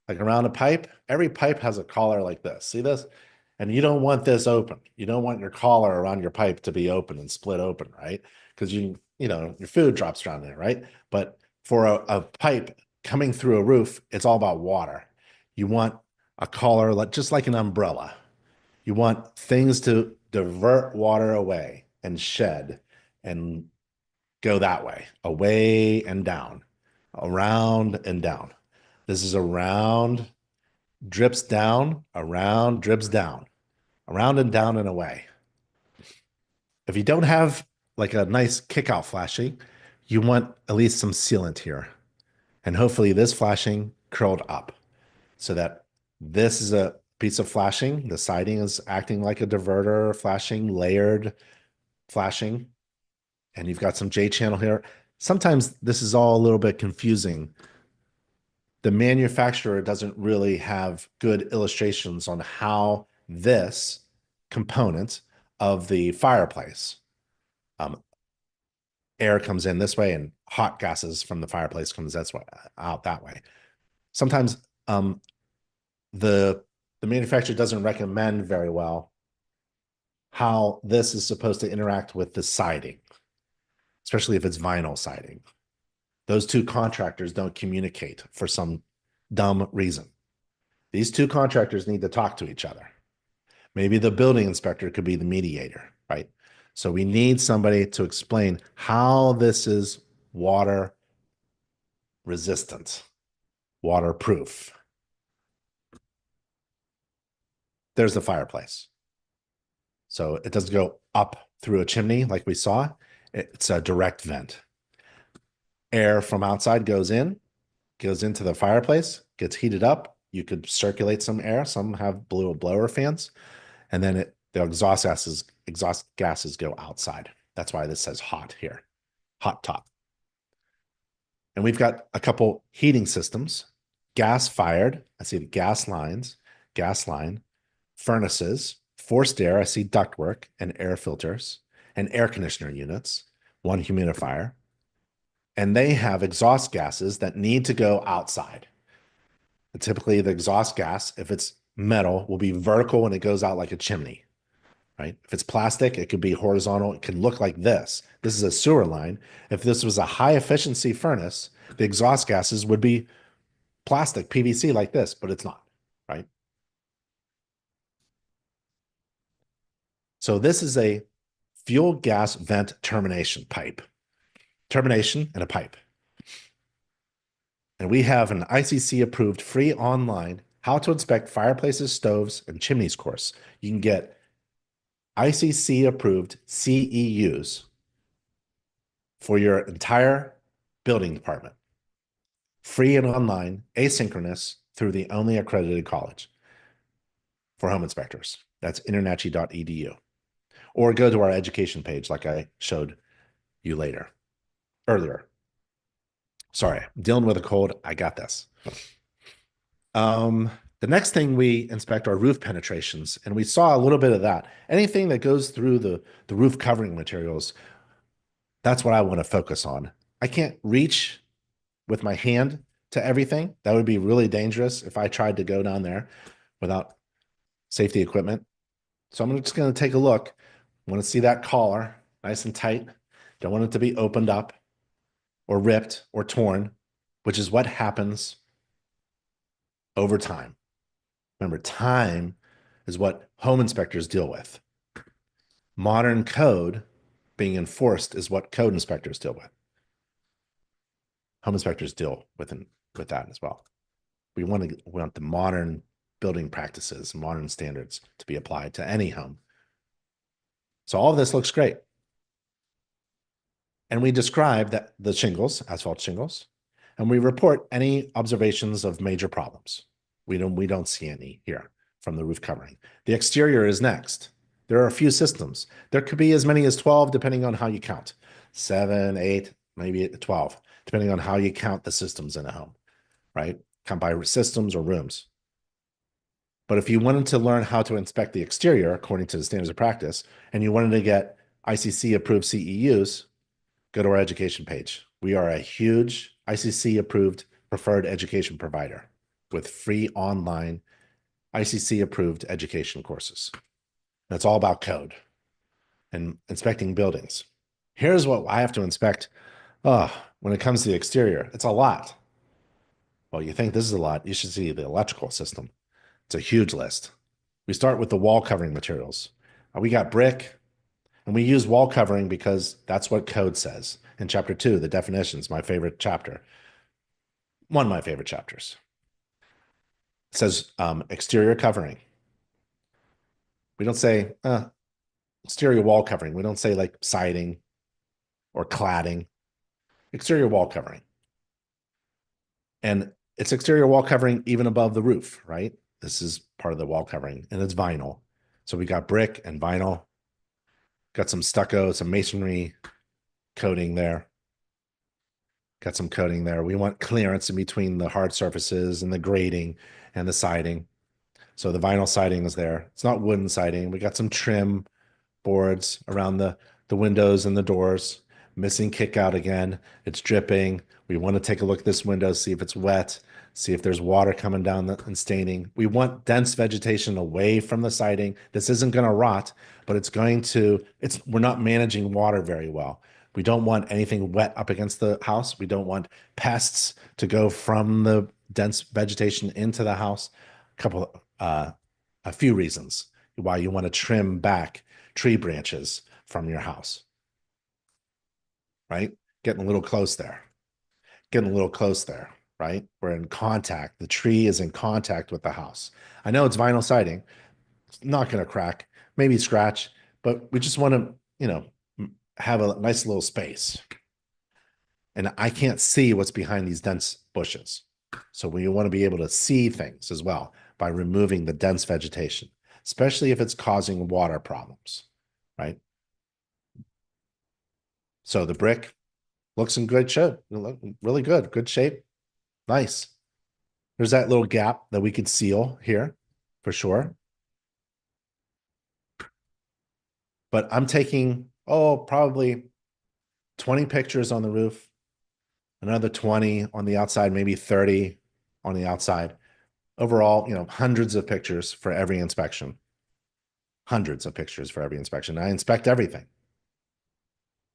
Like around a pipe, every pipe has a collar like this. See this? And you don't want this open. You don't want your collar around your pipe to be open and split open, right? Because your food drops down there, right? But for a pipe coming through a roof, it's all about water. You want a collar just like an umbrella. You want things to divert water away and shed and go that way, away and down, around and down. This is around, drips down, around, drips down, around and down and away. If you don't have like a nice kickout flashing, you want at least some sealant here. And hopefully this flashing curled up so that this is a piece of flashing. The siding is acting like a diverter, flashing, layered flashing. And you've got some J channel here. Sometimes this is all a little bit confusing. The manufacturer doesn't really have good illustrations on how this component of the fireplace, air comes in this way and hot gases from the fireplace comes out that way. Sometimes the manufacturer doesn't recommend very well how this is supposed to interact with the siding, especially if it's vinyl siding. Those two contractors don't communicate for some dumb reason. These two contractors need to talk to each other. Maybe the building inspector could be the mediator, right? So we need somebody to explain how this is water resistant, waterproof. There's the fireplace. So it doesn't go up through a chimney like we saw. It's a direct vent. Air from outside goes into the fireplace, gets heated up. You could circulate some air. Some have blower fans, and then the exhaust gases go outside. That's why this says hot here, hot top. And we've got a couple heating systems, gas fired. I see the gas lines, gas line, furnaces, forced air. I see ductwork and air filters and air conditioner units, one humidifier. And they have exhaust gases that need to go outside. And typically, the exhaust gas, if it's metal, will be vertical and it goes out like a chimney, right? If it's plastic, it could be horizontal. It can look like this. This is a sewer line. If this was a high efficiency furnace, the exhaust gases would be plastic, PVC like this, but it's not, right? So this is a fuel gas vent termination pipe. Termination and a pipe. And we have an ICC approved free online how to inspect fireplaces, stoves, and chimneys course. You can get ICC approved CEUs for your entire building department. Free and online, asynchronous through the only accredited college for home inspectors. That's internachi.edu. Or go to our education page like I showed you earlier. Sorry, I'm dealing with a cold. I got this. The next thing we inspect are roof penetrations, and we saw a little bit of that. Anything that goes through the roof covering materials, that's what I want to focus on. I can't reach with my hand to everything. That would be really dangerous if I tried to go down there without safety equipment. So I'm just going to take a look. I want to see that collar nice and tight. Don't want it to be opened up or ripped or torn, which is what happens over time. Remember, time is what home inspectors deal with. Modern code being enforced is what code inspectors deal with. Home inspectors deal with that as well. We want the modern building practices, modern standards to be applied to any home. So all of this looks great. And we describe that the shingles, asphalt shingles, and we report any observations of major problems. We don't see any here from the roof covering. The exterior is next. There are a few systems. There could be as many as 12, depending on how you count. 7, 8, maybe 12, depending on how you count the systems in a home, right? Count by systems or rooms. But if you wanted to learn how to inspect the exterior according to the standards of practice, and you wanted to get ICC approved CEUs, go to our education page. We are a huge ICC approved preferred education provider with free online ICC approved education courses. That's all about code and inspecting buildings. Here's what I have to inspect. When it comes to the exterior, it's a lot. Well, you think this is a lot. You should see the electrical system. It's a huge list. We start with the wall covering materials. We got brick, and we use wall covering because that's what code says. In chapter 2, the definitions, my favorite chapter. One of my favorite chapters. It says exterior covering. We don't say exterior wall covering. We don't say like siding or cladding. Exterior wall covering. And it's exterior wall covering even above the roof, right? This is part of the wall covering, and it's vinyl. So we got brick and vinyl. Got some stucco, some masonry coating there. Got some coating there. We want clearance in between the hard surfaces and the grading and the siding. So the vinyl siding is there. It's not wooden siding. We got some trim boards around the windows and the doors. Missing kick out again. It's dripping. We want to take a look at this window, see if it's wet, see if there's water coming down and staining. We want dense vegetation away from the siding. This isn't going to rot, but we're not managing water very well. We don't want anything wet up against the house. We don't want pests to go from the dense vegetation into the house. A few reasons why you want to trim back tree branches from your house, right? Getting a little close there, right? We're in contact. The tree is in contact with the house. I know it's vinyl siding. It's not going to crack, maybe scratch, but we just want to, have a nice little space. And I can't see what's behind these dense bushes. So we want to be able to see things as well by removing the dense vegetation, especially if it's causing water problems, right? So the brick looks in good shape, really good shape, nice. There's that little gap that we could seal here for sure. But I'm taking, probably 20 pictures on the roof, another 20 on the outside, maybe 30 on the outside. Overall, hundreds of pictures for every inspection. Hundreds of pictures for every inspection. I inspect everything.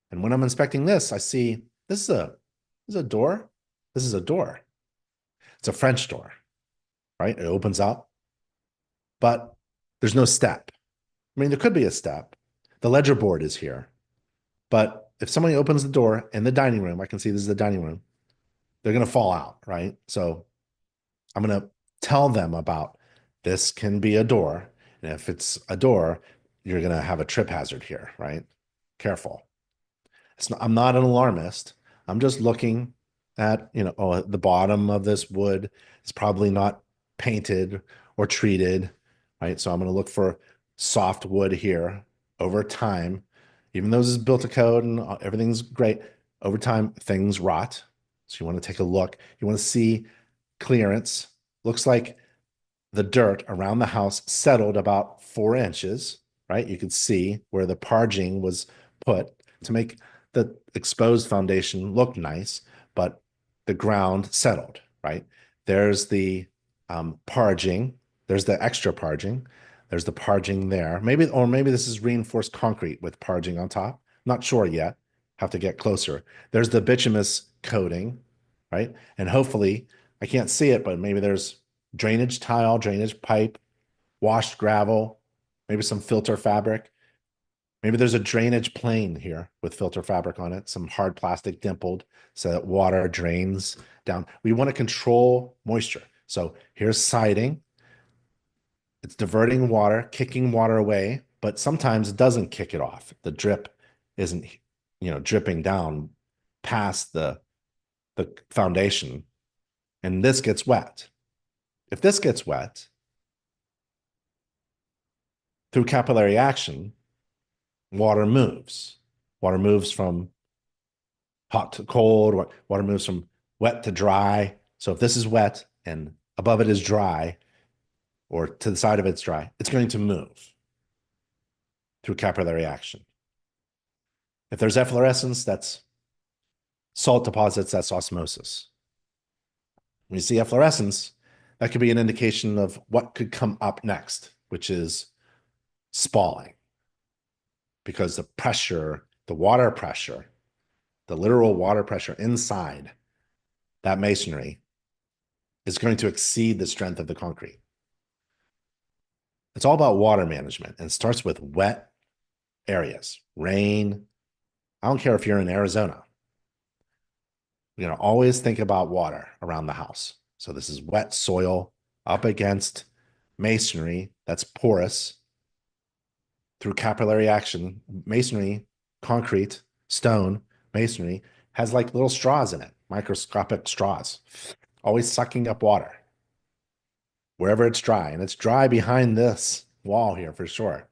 And when I'm inspecting this, I see this is a door. This is a door. It's a French door, right? It opens up, but there's no step. I mean, there could be a step. The ledger board is here. But if somebody opens the door in the dining room, I can see this is the dining room, they're going to fall out, right? So I'm going to tell them about this can be a door. And if it's a door, you're going to have a trip hazard here, right? Careful. I'm not an alarmist. I'm just looking at, oh, the bottom of this wood is probably not painted or treated, right? So I'm going to look for soft wood here over time. Even though this is built to code and everything's great, over time things rot. So you want to take a look. You want to see clearance. Looks like the dirt around the house settled about 4 inches, right? You could see where the parging was put to make the exposed foundation look nice, but the ground settled, right? There's the parging, there's the extra parging, there's the parging there. Maybe, or maybe this is reinforced concrete with parging on top. Not sure yet. Have to get closer. There's the bituminous coating, right? And hopefully, I can't see it, but maybe there's drainage tile, drainage pipe, washed gravel, maybe some filter fabric. Maybe there's a drainage plane here with filter fabric on it, some hard plastic dimpled so that water drains down. We want to control moisture. So here's siding. It's diverting water, kicking water away, but sometimes it doesn't kick it off. The drip isn't, dripping down past the foundation, and this gets wet. If this gets wet through capillary action, water moves. Water moves from hot to cold. Water moves from wet to dry. So if this is wet and above it is dry, or to the side of it's dry, it's going to move through capillary action. If there's efflorescence, that's salt deposits, that's osmosis. When you see efflorescence, that could be an indication of what could come up next, which is spalling. Because the pressure, the water pressure, the literal water pressure inside that masonry is going to exceed the strength of the concrete. It's all about water management, and it starts with wet areas, rain. I don't care if you're in Arizona. Always think about water around the house. So this is wet soil up against masonry that's porous through capillary action. Masonry, concrete, stone, masonry has like little straws in it, microscopic straws, always sucking up water wherever it's dry. And it's dry behind this wall here for sure.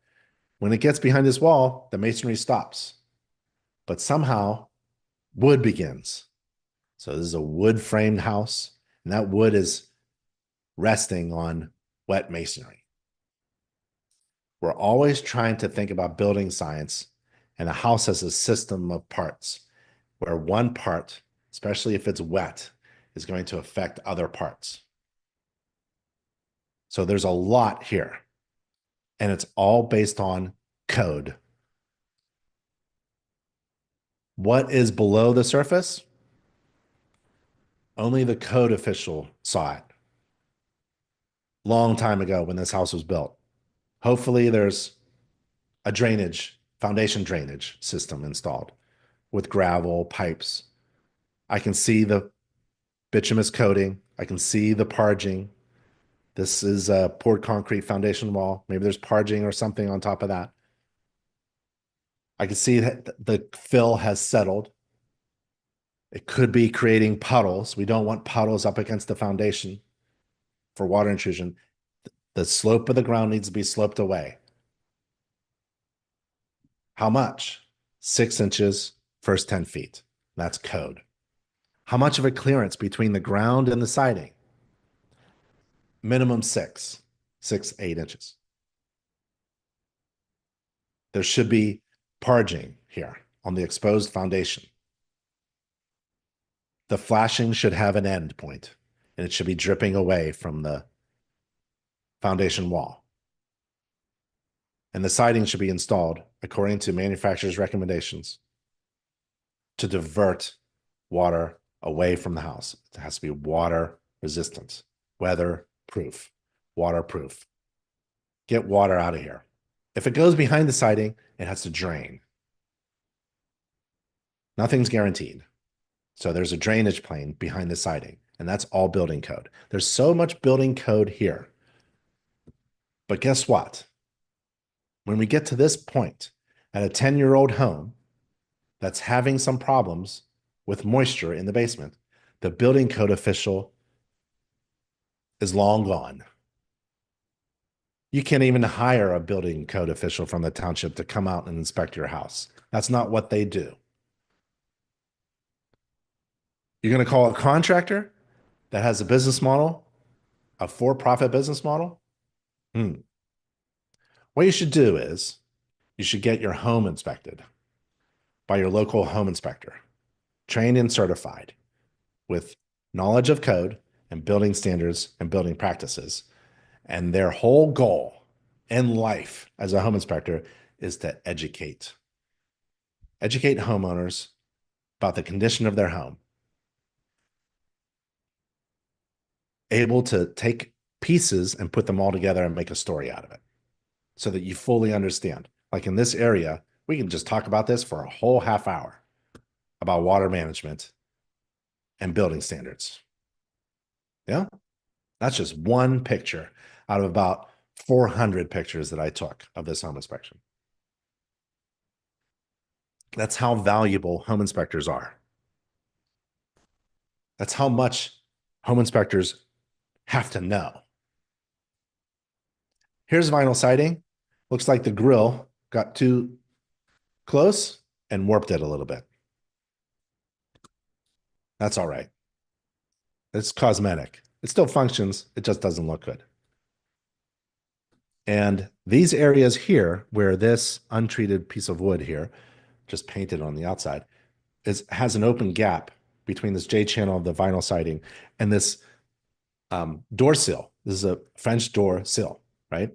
When it gets behind this wall, the masonry stops. But somehow wood begins. So this is a wood framed house, and that wood is resting on wet masonry. We're always trying to think about building science, and a house has a system of parts where one part, especially if it's wet, is going to affect other parts. So there's a lot here, and it's all based on code. What is below the surface? Only the code official saw it. Long time ago when this house was built. Hopefully there's a foundation drainage system installed with gravel, pipes. I can see the bituminous coating. I can see the parging. This is a poured concrete foundation wall. Maybe there's parging or something on top of that. I can see that the fill has settled. It could be creating puddles. We don't want puddles up against the foundation for water intrusion. The slope of the ground needs to be sloped away. How much? 6 inches, first 10 feet. That's code. How much of a clearance between the ground and the siding? Minimum 6, 8 inches. There should be parging here on the exposed foundation. The flashing should have an end point, and it should be dripping away from the foundation wall. And the siding should be installed according to manufacturer's recommendations to divert water away from the house. It has to be water resistant, weather proof, waterproof. Get water out of here. If it goes behind the siding, it has to drain. Nothing's guaranteed. So there's a drainage plane behind the siding, and that's all building code. There's so much building code here. But guess what? When we get to this point at a 10-year-old home that's having some problems with moisture in the basement, the building code official is long gone. You can't even hire a building code official from the township to come out and inspect your house. That's not what they do. You're going to call a contractor that has a business model, a for-profit business model? What you should do is you should get your home inspected by your local home inspector, trained and certified with knowledge of code and building standards and building practices. And their whole goal in life as a home inspector is to educate homeowners about the condition of their home, able to take pieces and put them all together and make a story out of it so that you fully understand. Like in this area, we can just talk about this for a whole half hour about water management and building standards. Yeah, that's just one picture out of about 400 pictures that I took of this home inspection. That's how valuable home inspectors are. That's how much home inspectors have to know. Here's vinyl siding. Looks like the grill got too close and warped it a little bit. That's all right. It's cosmetic. It still functions. It just doesn't look good. And these areas here, where this untreated piece of wood here, just painted on the outside, has an open gap between this J channel of the vinyl siding and this door sill. This is a French door sill, right?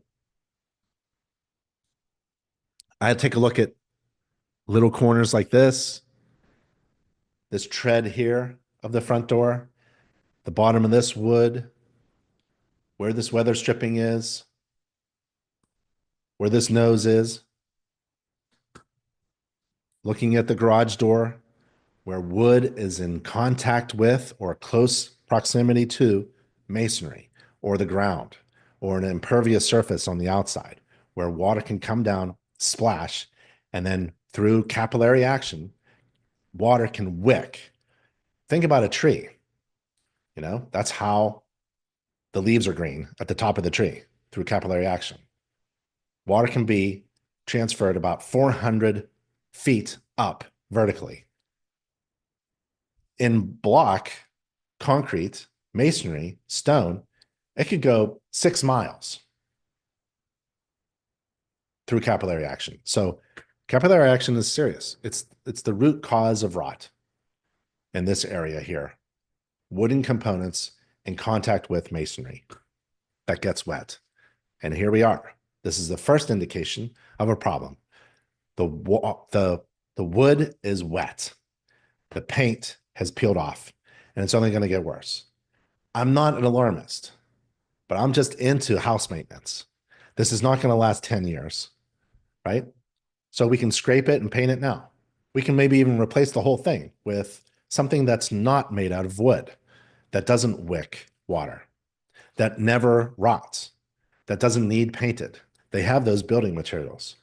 I take a look at little corners like this tread here of the front door, the bottom of this wood, where this weather stripping is, where this nose is, looking at the garage door, where wood is in contact with or close proximity to masonry or the ground or an impervious surface on the outside, where water can come down, splash, and then through capillary action, water can wick. Think about a tree. You know, that's how the leaves are green at the top of the tree through capillary action. Water can be transferred about 400 feet up vertically. In block, concrete, masonry, stone, it could go 6 miles through capillary action. So capillary action is serious. It's the root cause of rot in this area here. Wooden components in contact with masonry that gets wet. And here we are. This is the first indication of a problem. The wood is wet. The paint has peeled off, and it's only going to get worse. I'm not an alarmist, but I'm just into house maintenance. This is not going to last 10 years, right? So we can scrape it and paint it now. We can maybe even replace the whole thing with something that's not made out of wood, that doesn't wick water, that never rots, that doesn't need painted. They have those building materials.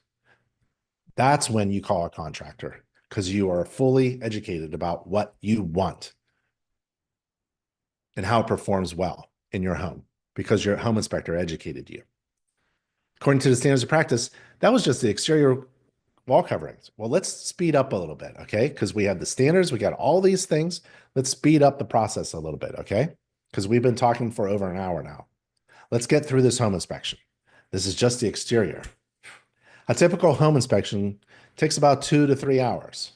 That's when you call a contractor, because you are fully educated about what you want and how it performs well in your home, because your home inspector educated you. According to the standards of practice, that was just the exterior wall coverings. Well, let's speed up a little bit, okay? Because we have the standards, we got all these things. Let's speed up the process a little bit, okay? Because we've been talking for over an hour now. Let's get through this home inspection. This is just the exterior. A typical home inspection takes about 2 to 3 hours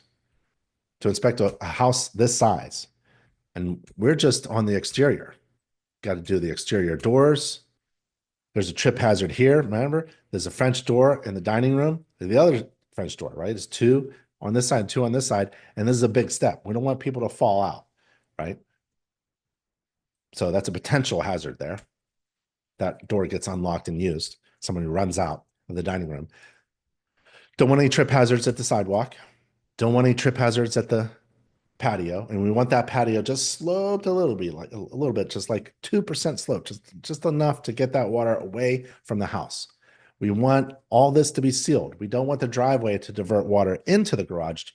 to inspect a house this size. And we're just on the exterior. Got to do the exterior doors. There's a trip hazard here. Remember, there's a French door in the dining room. The other French door, right, is 2 on this side, 2 on this side. And this is a big step. We don't want people to fall out, right? So that's a potential hazard there. That door gets unlocked and used. Somebody runs out. of the dining room. Don't want any trip hazards at the sidewalk. Don't want any trip hazards at the patio. And we want that patio just sloped a little bit, like a little bit, just like 2% slope, just enough to get that water away from the house. We want all this to be sealed. We don't want the driveway to divert water into the garage.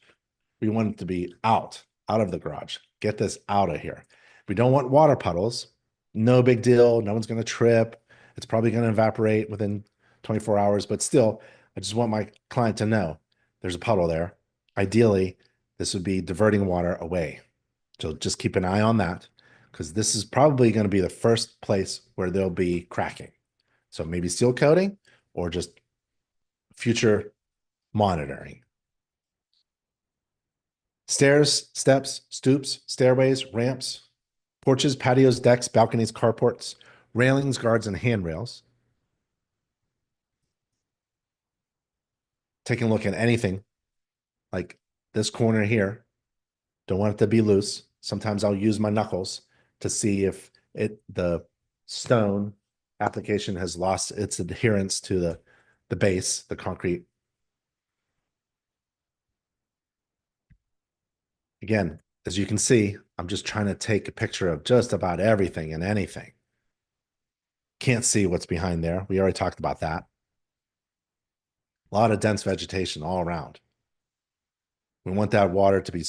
We want it to be out of the garage. Get this out of here. We don't want water puddles. No big deal. No one's going to trip. It's probably going to evaporate within 24 hours, but still, I just want my client to know there's a puddle there. Ideally, this would be diverting water away. So just keep an eye on that, because this is probably going to be the first place where there'll be cracking. So maybe seal coating or just future monitoring. Stairs, steps, stoops, stairways, ramps, porches, patios, decks, balconies, carports, railings, guards, and handrails. Taking a look at anything like this corner here. Don't want it to be loose. Sometimes I'll use my knuckles to see if the stone application has lost its adherence to the base, the concrete. Again, as you can see, I'm just trying to take a picture of just about everything and anything. Can't see what's behind there. We already talked about that. A lot of dense vegetation all around. We want that water to be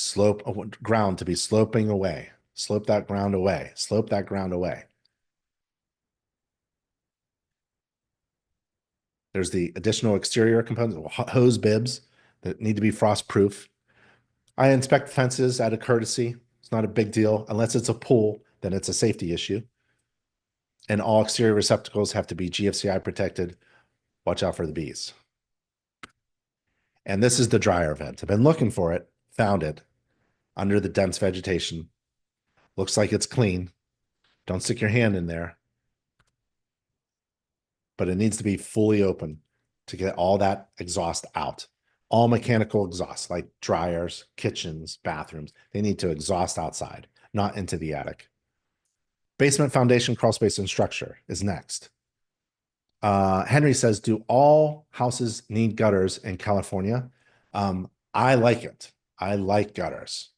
ground to be sloping away. Slope that ground away. Slope that ground away. There's the additional exterior components, hose bibs that need to be frost proof. I inspect fences out of courtesy. It's not a big deal. Unless it's a pool, then it's a safety issue. And all exterior receptacles have to be GFCI protected. Watch out for the bees. And this is the dryer vent. I've been looking for it, found it under the dense vegetation. Looks like it's clean. Don't stick your hand in there. But it needs to be fully open to get all that exhaust out. All mechanical exhaust, like dryers, kitchens, bathrooms, they need to exhaust outside, not into the attic. Basement foundation, crawl space, and structure is next. Henry says, do all houses need gutters in California? I like it. I like gutters.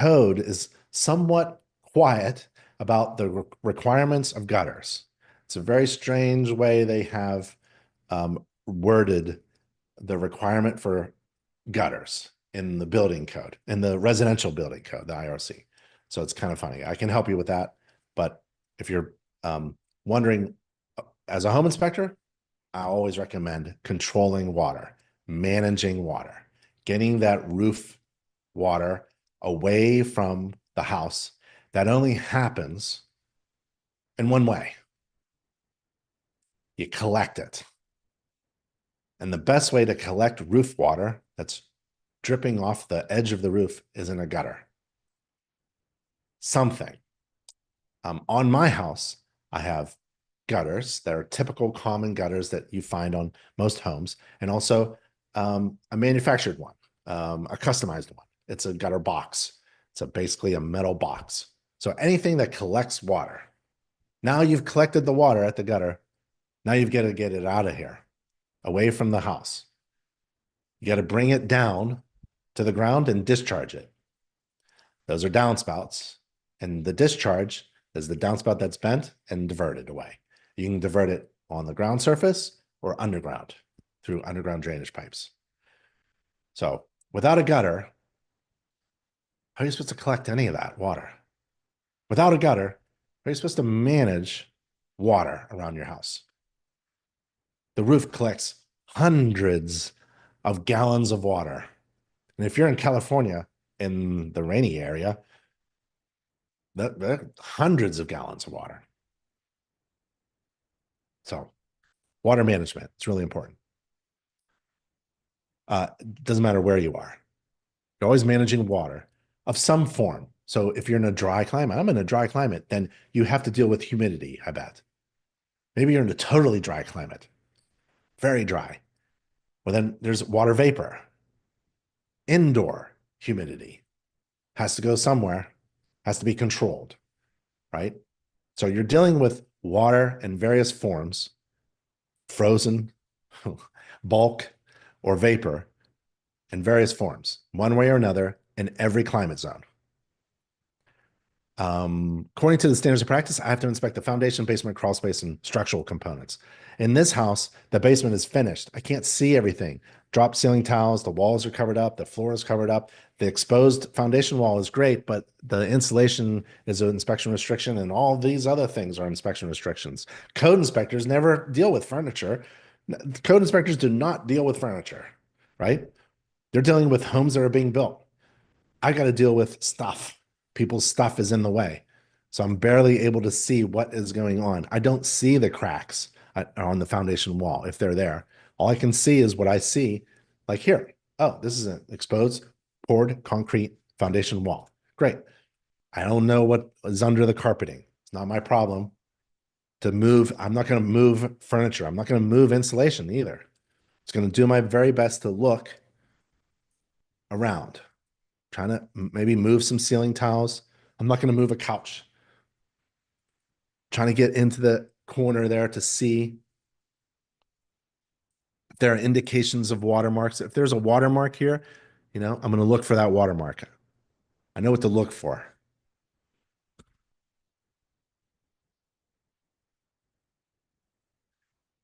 Code is somewhat quiet about the requirements of gutters. It's a very strange way they have worded the requirement for gutters in the building code, in the residential building code, the IRC. So it's kind of funny. I can help you with that. But if you're wondering, as a home inspector, I always recommend controlling water, managing water, getting that roof water away from the house. That only happens in one way. You collect it. And the best way to collect roof water that's dripping off the edge of the roof is in a gutter. Something. On my house, I have gutters that are typical common gutters that you find on most homes, and also a manufactured one, a customized one. It's a gutter box. It's basically a metal box. So anything that collects water. Now you've collected the water at the gutter. Now you've got to get it out of here, away from the house. You got to bring it down to the ground and discharge it. Those are downspouts. And the discharge is the downspout that's bent and diverted away. You can divert it on the ground surface or underground through underground drainage pipes. So without a gutter, how are you supposed to collect any of that water? Without a gutter, how are you supposed to manage water around your house? The roof collects hundreds of gallons of water. And if you're in California, in the rainy area, that hundreds of gallons of water. So water management, it's really important. Doesn't matter where you are. You're always managing water of some form. So if you're in a dry climate, I'm in a dry climate, then you have to deal with humidity, I bet. Maybe you're in a totally dry climate, very dry. Well, then there's water vapor. Indoor humidity has to go somewhere, has to be controlled, right? So you're dealing with water in various forms, frozen, bulk, or vapor in various forms, one way or another, in every climate zone. According to the standards of practice, I have to inspect the foundation, basement, crawl space, and structural components. In this house, the basement is finished. I can't see everything. Drop ceiling tiles, the walls are covered up, the floor is covered up. The exposed foundation wall is great, but the insulation is an inspection restriction, and all these other things are inspection restrictions. Code inspectors never deal with furniture. Code inspectors do not deal with furniture, right? They're dealing with homes that are being built. I got to deal with stuff. People's stuff is in the way. So I'm barely able to see what is going on. I don't see the cracks on the foundation wall if they're there. All I can see is what I see, like here. Oh, this is an exposed poured concrete foundation wall. Great. I don't know what is under the carpeting. It's not my problem to move. I'm not going to move furniture. I'm not going to move insulation either. It's going to do my very best to look around, trying to maybe move some ceiling tiles. I'm not going to move a couch. Trying to get into the corner there to see if there are indications of watermarks. If there's a watermark here, I'm going to look for that watermark. I know what to look for.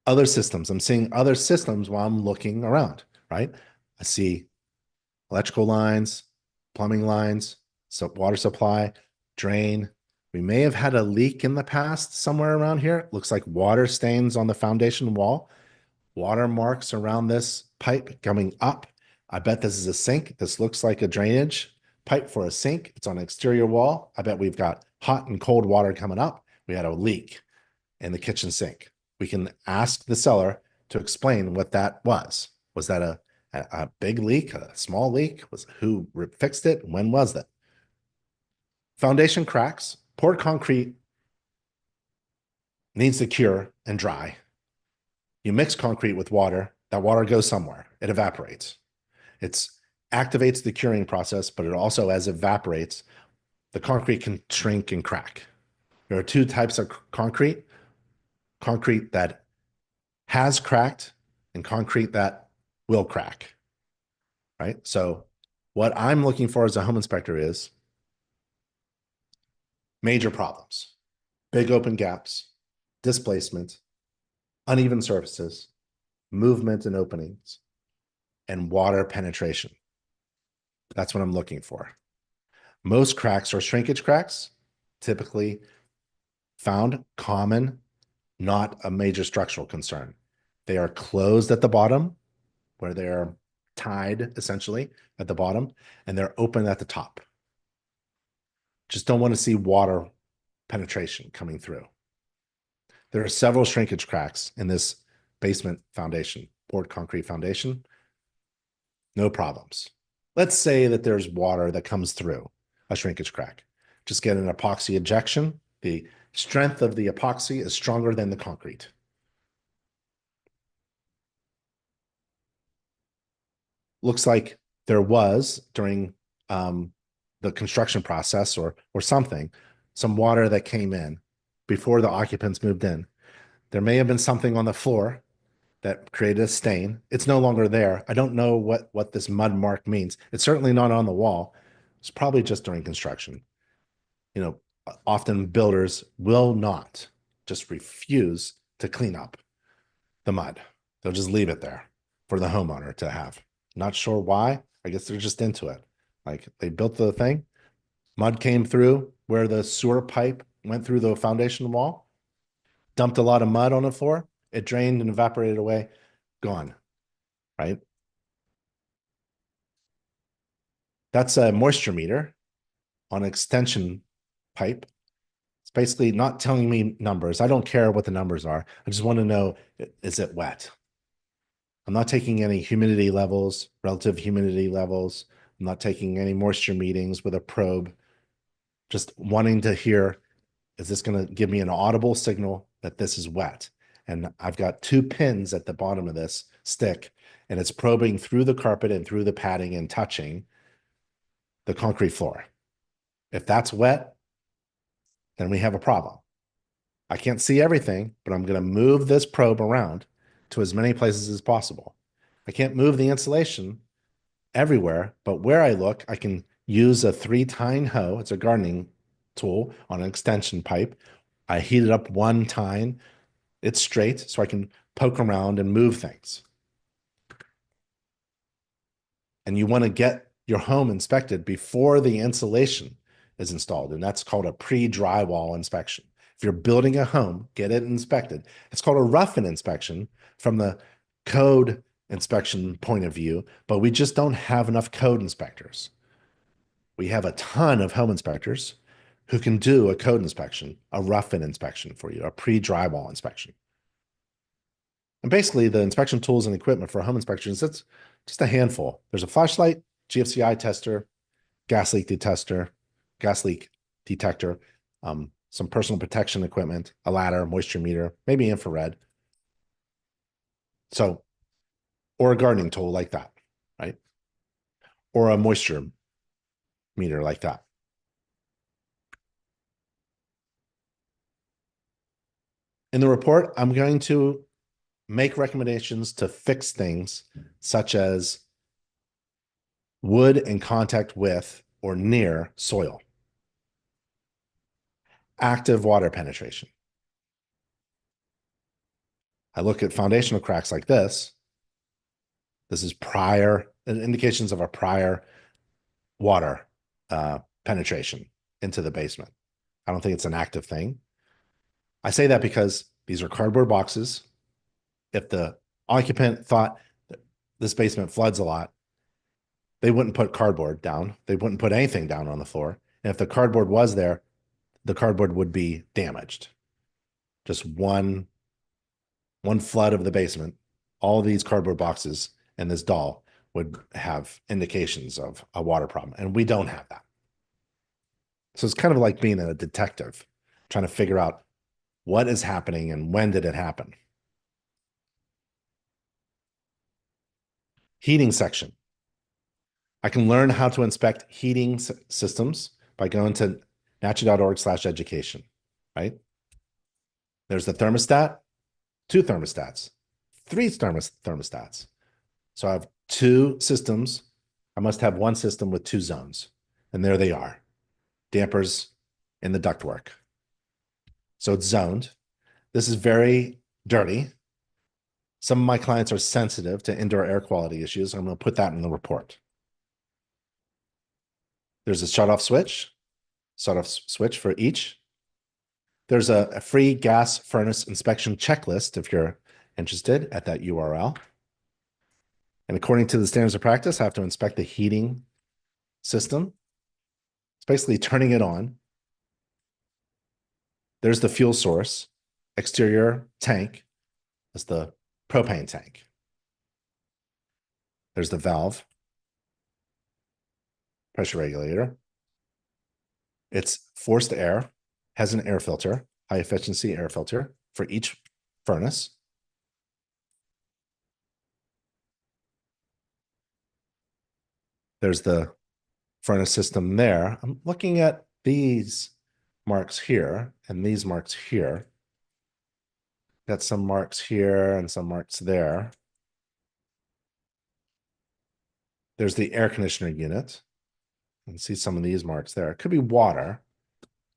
Other systems. I'm seeing other systems while I'm looking around, right? I see electrical lines, plumbing lines, so water supply, drain. We may have had a leak in the past somewhere around here. Looks like water stains on the foundation wall, water marks around this pipe coming up. I bet this is a sink. This looks like a drainage pipe for a sink. It's on an exterior wall. I bet we've got hot and cold water coming up. We had a leak in the kitchen sink. We can ask the seller to explain what that was. Was that a big leak, a small leak? Was who fixed it? When was that? Foundation cracks, poured concrete needs to cure and dry. You mix concrete with water, that water goes somewhere. It evaporates. It activates the curing process, but it also, as it evaporates, the concrete can shrink and crack. There are two types of concrete that has cracked and concrete that will crack, right? So what I'm looking for as a home inspector is major problems, big open gaps, displacement, uneven surfaces, movement and openings, and water penetration. That's what I'm looking for. Most cracks are shrinkage cracks, typically found common, not a major structural concern. They are closed at the bottom, where they're tied essentially at the bottom, and they're open at the top. Just don't want to see water penetration coming through. There are several shrinkage cracks in this basement foundation, poured concrete foundation. No problems. Let's say that there's water that comes through a shrinkage crack. Just get an epoxy injection. The strength of the epoxy is stronger than the concrete. Looks like there was during the construction process or something, some water that came in before the occupants moved in. There may have been something on the floor that created a stain. It's no longer there. I don't know what this mud mark means. It's certainly not on the wall. It's probably just during construction. Often builders will not just refuse to clean up the mud. They'll just leave it there for the homeowner to have. Not sure why. I guess they're just into it. Like they built the thing, mud came through where the sewer pipe went through the foundation wall, dumped a lot of mud on the floor. It drained and evaporated away, gone, right? That's a moisture meter on an extension pipe. It's basically not telling me numbers. I don't care what the numbers are. I just want to know, is it wet? I'm not taking any humidity levels, relative humidity levels. I'm not taking any moisture meetings with a probe. Just wanting to hear, is this going to give me an audible signal that this is wet? And I've got two pins at the bottom of this stick, and it's probing through the carpet and through the padding and touching the concrete floor. If that's wet, then we have a problem. I can't see everything, but I'm going to move this probe around to as many places as possible. I can't move the insulation everywhere, but where I look, I can use a 3-tine hoe. It's a gardening tool on an extension pipe. I heat it up 1 tine. It's straight, so I can poke around and move things. And you want to get your home inspected before the insulation is installed, and that's called a pre-drywall inspection. If you're building a home, get it inspected. It's called a rough-in inspection from the code inspection point of view, but we just don't have enough code inspectors. We have a ton of home inspectors who can do a code inspection, a rough-in inspection for you, a pre-drywall inspection. And basically, the inspection tools and equipment for home inspections, it's just a handful. There's a flashlight, GFCI tester, gas leak detector, some personal protection equipment, a ladder, moisture meter, maybe infrared. So, or a gardening tool like that, right? Or a moisture meter like that. In the report, I'm going to make recommendations to fix things such as wood in contact with or near soil, active water penetration. I look at foundational cracks like this. This is prior indications of a prior water penetration into the basement. I don't think it's an active thing. I say that because these are cardboard boxes. If the occupant thought that this basement floods a lot, they wouldn't put cardboard down. They wouldn't put anything down on the floor. And if the cardboard was there, the cardboard would be damaged. Just one flood of the basement, all these cardboard boxes and this doll would have indications of a water problem. And we don't have that. So it's kind of like being a detective, trying to figure out what is happening and when did it happen. Heating section. I can learn how to inspect heating systems by going to natcha.org/education, right? There's the thermostat, 2 thermostats, 3 thermostats. So I have 2 systems. I must have 1 system with 2 zones. And there they are, dampers in the ductwork. So it's zoned. This is very dirty. Some of my clients are sensitive to indoor air quality issues. I'm going to put that in the report. There's a shut-off switch for each. There's a free gas furnace inspection checklist if you're interested at that URL. And according to the standards of practice, I have to inspect the heating system. It's basically turning it on. There's the fuel source, exterior tank. That's the propane tank. There's the valve, pressure regulator. It's forced air, has an air filter, high efficiency air filter for each furnace. There's the furnace system there. I'm looking at these marks here and these marks here. Got some marks here and some marks there. There's the air conditioner unit. You can see some of these marks there. It could be water.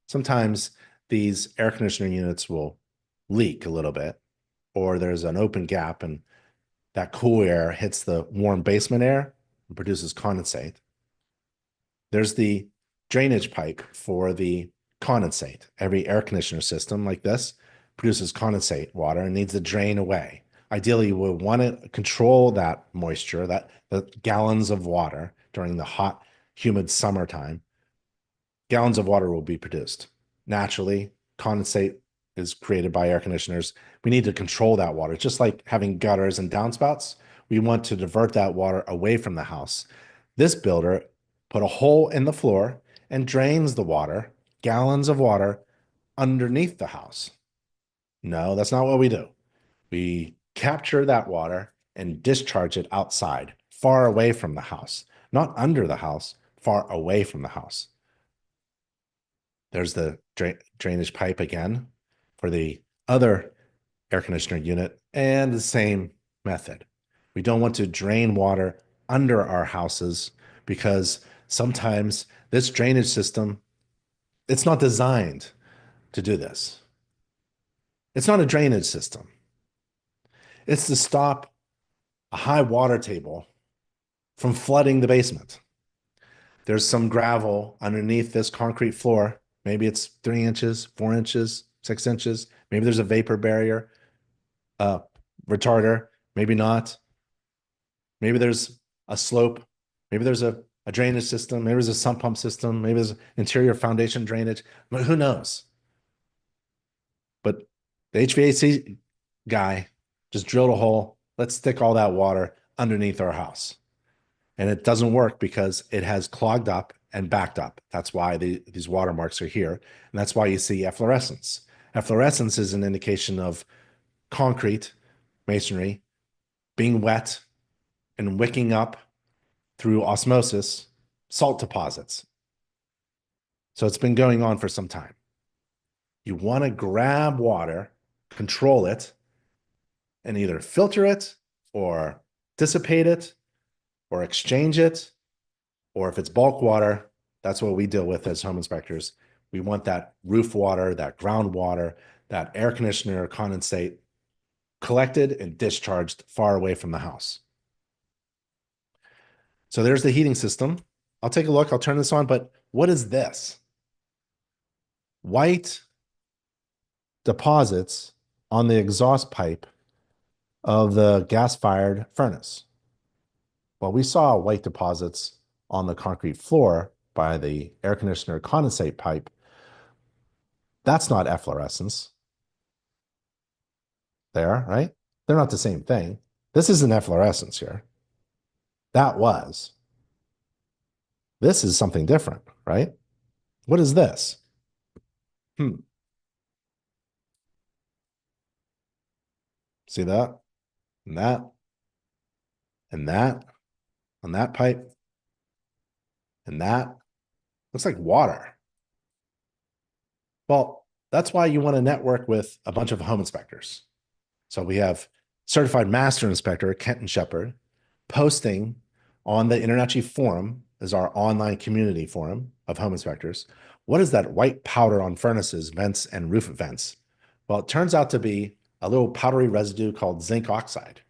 Sometimes these air conditioner units will leak a little bit, or there's an open gap and that cool air hits the warm basement air and produces condensate. There's the drainage pipe for the condensate. Every air conditioner system like this produces condensate water and needs to drain away. Ideally, you would want to control that moisture, the gallons of water during the hot, humid summertime. Gallons of water will be produced. Naturally, condensate is created by air conditioners. We need to control that water, just like having gutters and downspouts. We want to divert that water away from the house. This builder put a hole in the floor and drains the water, gallons of water, underneath the house. No, that's not what we do. We capture that water and discharge it outside, far away from the house, not under the house, far away from the house. There's the drainage pipe again for the other air conditioner unit, and the same method. We don't want to drain water under our houses because sometimes this drainage system, it's not designed to do this. It's not a drainage system. It's to stop a high water table from flooding the basement. There's some gravel underneath this concrete floor. Maybe it's 3 inches, 4 inches, 6 inches. Maybe there's a vapor barrier, retarder, maybe not. Maybe there's a slope. Maybe there's a drainage system. Maybe there's a sump pump system. Maybe there's interior foundation drainage. But who knows? But the HVAC guy just drilled a hole. Let's stick all that water underneath our house. And it doesn't work because it has clogged up and backed up. That's why these watermarks are here. And that's why you see efflorescence. Efflorescence is an indication of concrete, masonry, being wet and wicking up through osmosis salt deposits. So it's been going on for some time. You want to grab water, control it, and either filter it or dissipate it or exchange it, or if it's bulk water, that's what we deal with as home inspectors. We want that roof water, that groundwater, that air conditioner condensate collected and discharged far away from the house. So there's the heating system. I'll take a look. I'll turn this on, but what is this? White deposits on the exhaust pipe of the gas-fired furnace. Well, we saw white deposits on the concrete floor by the air conditioner condensate pipe. That's not efflorescence. There, right? They're not the same thing. This isn't efflorescence here. That was. This is something different, right? What is this? See that? And that? And that? On that pipe? And that? Looks like water. Well, that's why you want to network with a bunch of home inspectors. So we have certified master inspector, Kenton Shepard, posting on the InterNACHI forum is our online community forum of home inspectors. What is that white powder on furnaces, vents, and roof vents? Well, it turns out to be a little powdery residue called zinc oxide,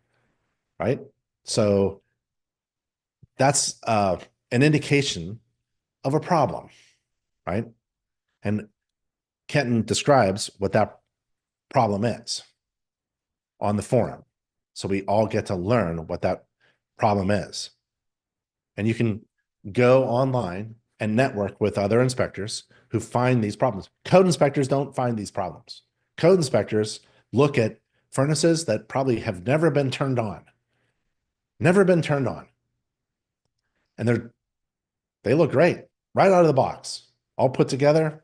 right? So that's an indication of a problem, right? And Kenton describes what that problem is on the forum. So we all get to learn what that problem is. And you can go online and network with other inspectors who find these problems. Code inspectors don't find these problems. Code inspectors look at furnaces that probably have never been turned on. Never been turned on. And they look great right out of the box, all put together.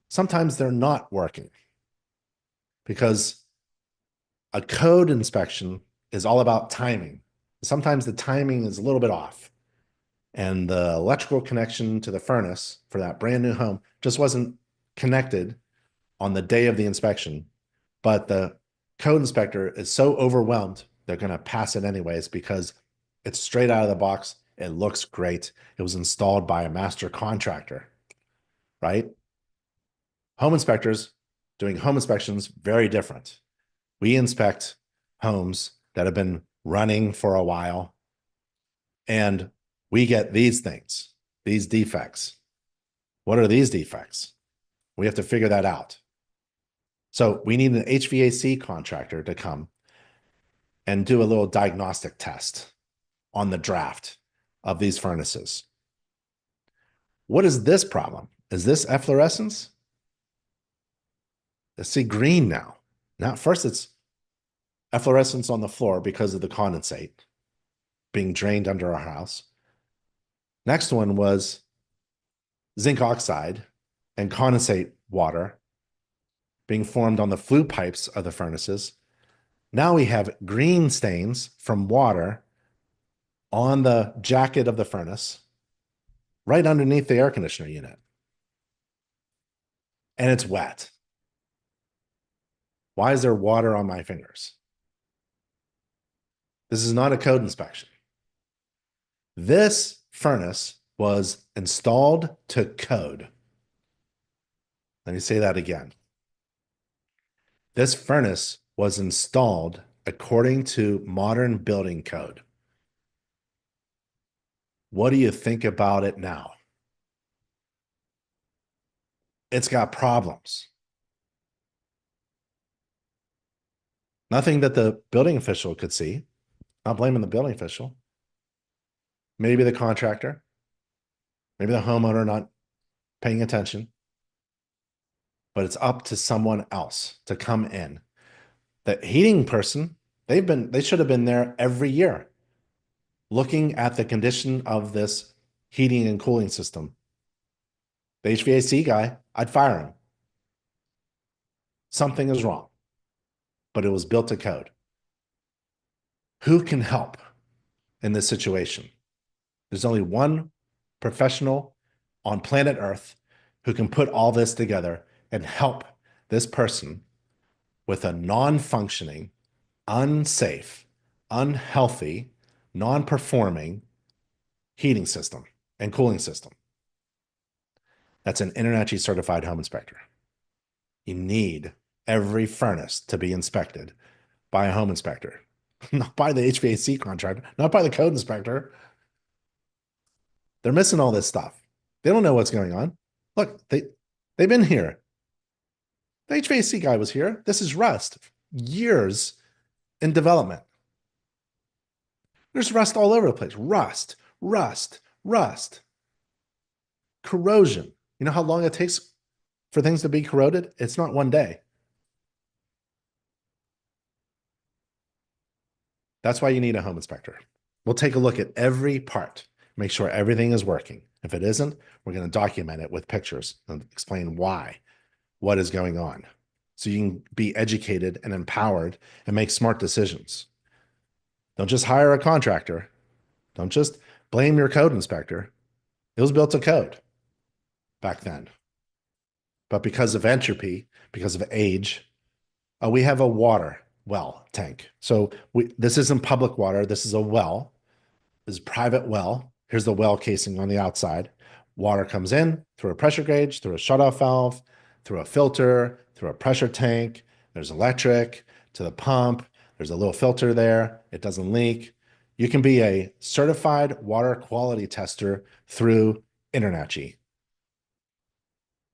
Sometimes they're not working because a code inspection is all about timing. Sometimes the timing is a little bit off. And the electrical connection to the furnace for that brand new home just wasn't connected on the day of the inspection. But the code inspector is so overwhelmed, they're going to pass it anyways because it's straight out of the box. It looks great. It was installed by a master contractor, right? Home inspectors doing home inspections, very different. We inspect homes that have been running for a while, and we get these things, these defects. What are these defects? We have to figure that out. So we need an HVAC contractor to come and do a little diagnostic test on the draft of these furnaces. What is this problem? Is this efflorescence? Let's see green now. Now, first it's efflorescence on the floor because of the condensate being drained under our house. Next one was zinc oxide and condensate water being formed on the flue pipes of the furnaces. Now we have green stains from water on the jacket of the furnace, right underneath the air conditioner unit. And it's wet. Why is there water on my fingers? This is not a code inspection. This furnace was installed to code. Let me say that again. This furnace was installed according to modern building code. What do you think about it now? It's got problems. Nothing that the building official could see. Not blaming the building official. Maybe the contractor. Maybe the homeowner not paying attention. But it's up to someone else to come in. The heating person, they should have been there every year looking at the condition of this heating and cooling system. The HVAC guy, I'd fire him. Something is wrong, but it was built to code. Who can help in this situation? There's only one professional on planet Earth who can put all this together and help this person with a non-functioning, unsafe, unhealthy, non-performing heating system and cooling system. That's an InterNACHI certified home inspector. You need every furnace to be inspected by a home inspector, not by the HVAC contractor, not by the code inspector. They're missing all this stuff. They don't know what's going on. Look, they've been here. The HVAC guy was here. This is rust. Years in development. There's rust all over the place. Rust, rust, rust. Corrosion. You know how long it takes for things to be corroded? It's not one day. That's why you need a home inspector. We'll take a look at every part, make sure everything is working. If it isn't, we're going to document it with pictures and explain why, what is going on. So you can be educated and empowered and make smart decisions. Don't just hire a contractor. Don't just blame your code inspector. It was built to code back then. But because of entropy, because of age, we have a water well tank. So this isn't public water. This is a well. This is a private well. Here's the well casing on the outside. Water comes in through a pressure gauge, through a shutoff valve, through a filter, through a pressure tank. There's electric to the pump. There's a little filter there. It doesn't leak. You can be a certified water quality tester through InterNACHI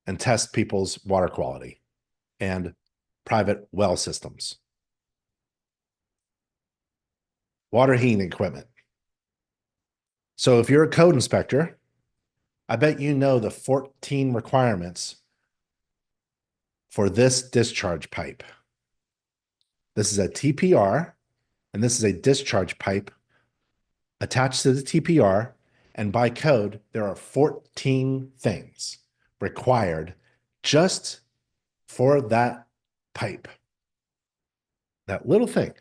and test people's water quality and private well systems. Water heating equipment. So if you're a code inspector, I bet you know the 14 requirements for this discharge pipe. This is a TPR, and this is a discharge pipe attached to the TPR. And by code, there are 14 things required just for that pipe. That little thing.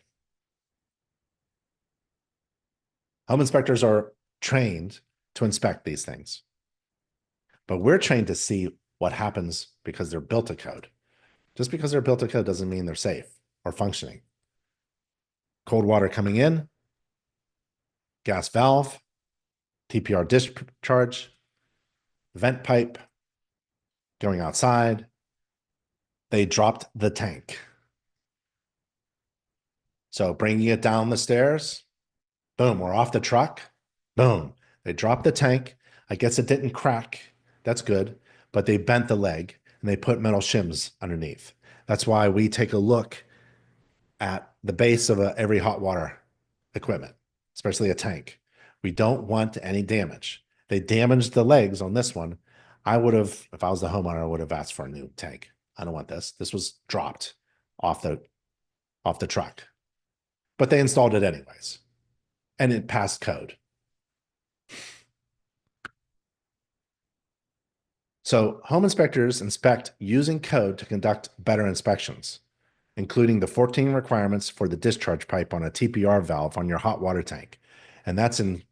Home inspectors are trained to inspect these things. But we're trained to see what happens because they're built to code. Just because they're built to code doesn't mean they're safe or functioning. Cold water coming in, gas valve, TPR discharge, vent pipe, going outside. They dropped the tank. So bringing it down the stairs, boom, we're off the truck. Boom, they dropped the tank. I guess it didn't crack. That's good. But they bent the leg and they put metal shims underneath. That's why we take a look at the base of every hot water equipment, especially a tank. We don't want any damage. They damaged the legs on this one. I would have, if I was the homeowner, I would have asked for a new tank. I don't want this. This was dropped off the truck. But they installed it anyways. And it passed code. So home inspectors inspect using code to conduct better inspections, including the 14 requirements for the discharge pipe on a TPR valve on your hot water tank. And that's in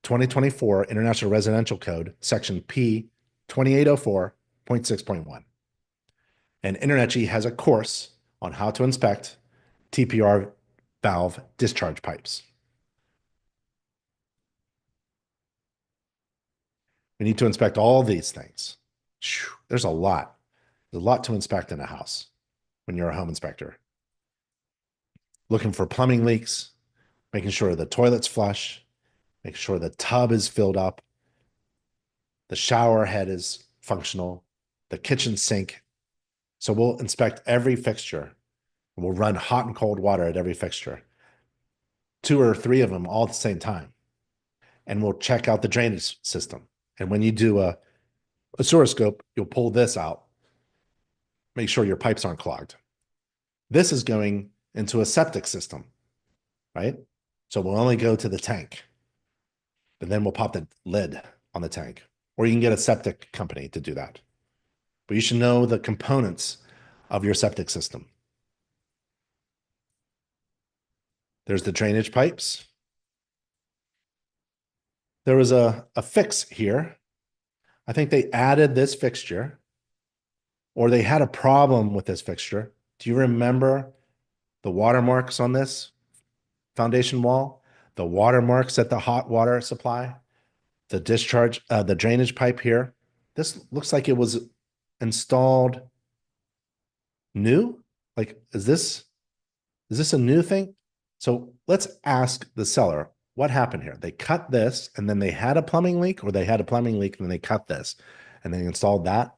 2024 International Residential Code, section P 2804.6.1. And InterNACHI has a course on how to inspect TPR valve discharge pipes. We need to inspect all these things. There's a lot. There's a lot to inspect in a house when you're a home inspector. Looking for plumbing leaks, making sure the toilet's flush, making sure the tub is filled up, the shower head is functional, the kitchen sink. So we'll inspect every fixture. We'll run hot and cold water at every fixture, 2 or 3 of them all at the same time. And we'll check out the drainage system. And when you do a oscilloscope, you'll pull this out, make sure your pipes aren't clogged. This is going into a septic system, right? So we'll only go to the tank, but then we'll pop the lid on the tank, or you can get a septic company to do that. But you should know the components of your septic system. There's the drainage pipes. There was a fix here. I think they added this fixture, or they had a problem with this fixture. Do you remember the watermarks on this foundation wall? The watermarks at the hot water supply? The discharge, the drainage pipe here. This looks like it was installed new. Like, is this a new thing? So let's ask the seller what happened here. They cut this and then they had a plumbing leak, or they had a plumbing leak and then they cut this and they installed that.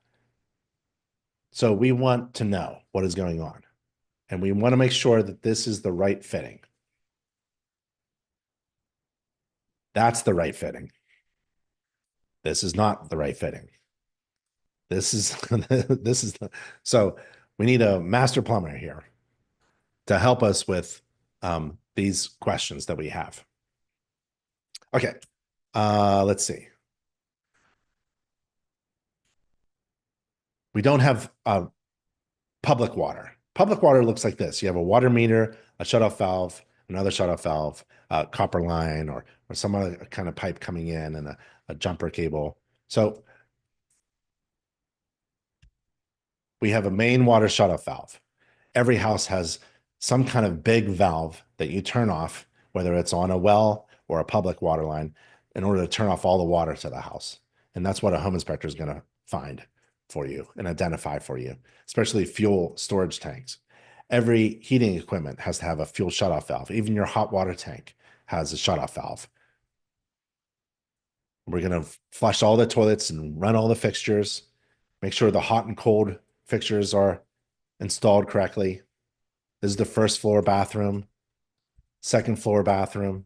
So we want to know what is going on, and we want to make sure that this is the right fitting. That's the right fitting. This is not the right fitting. This is so we need a master plumber here to help us with these questions that we have. Okay, let's see. We don't have public water. Public water looks like this. You have a water meter, a shutoff valve, another shutoff valve, a copper line, or some other kind of pipe coming in, and a jumper cable. So we have a main water shutoff valve. Every house has some kind of big valve that you turn off, whether it's on a well or a public water line, in order to turn off all the water to the house. And that's what a home inspector is going to find for you and identify for you, especially fuel storage tanks. Every heating equipment has to have a fuel shutoff valve. Even your hot water tank has a shutoff valve. We're going to flush all the toilets and run all the fixtures, make sure the hot and cold fixtures are installed correctly. This is the first floor bathroom, second floor bathroom.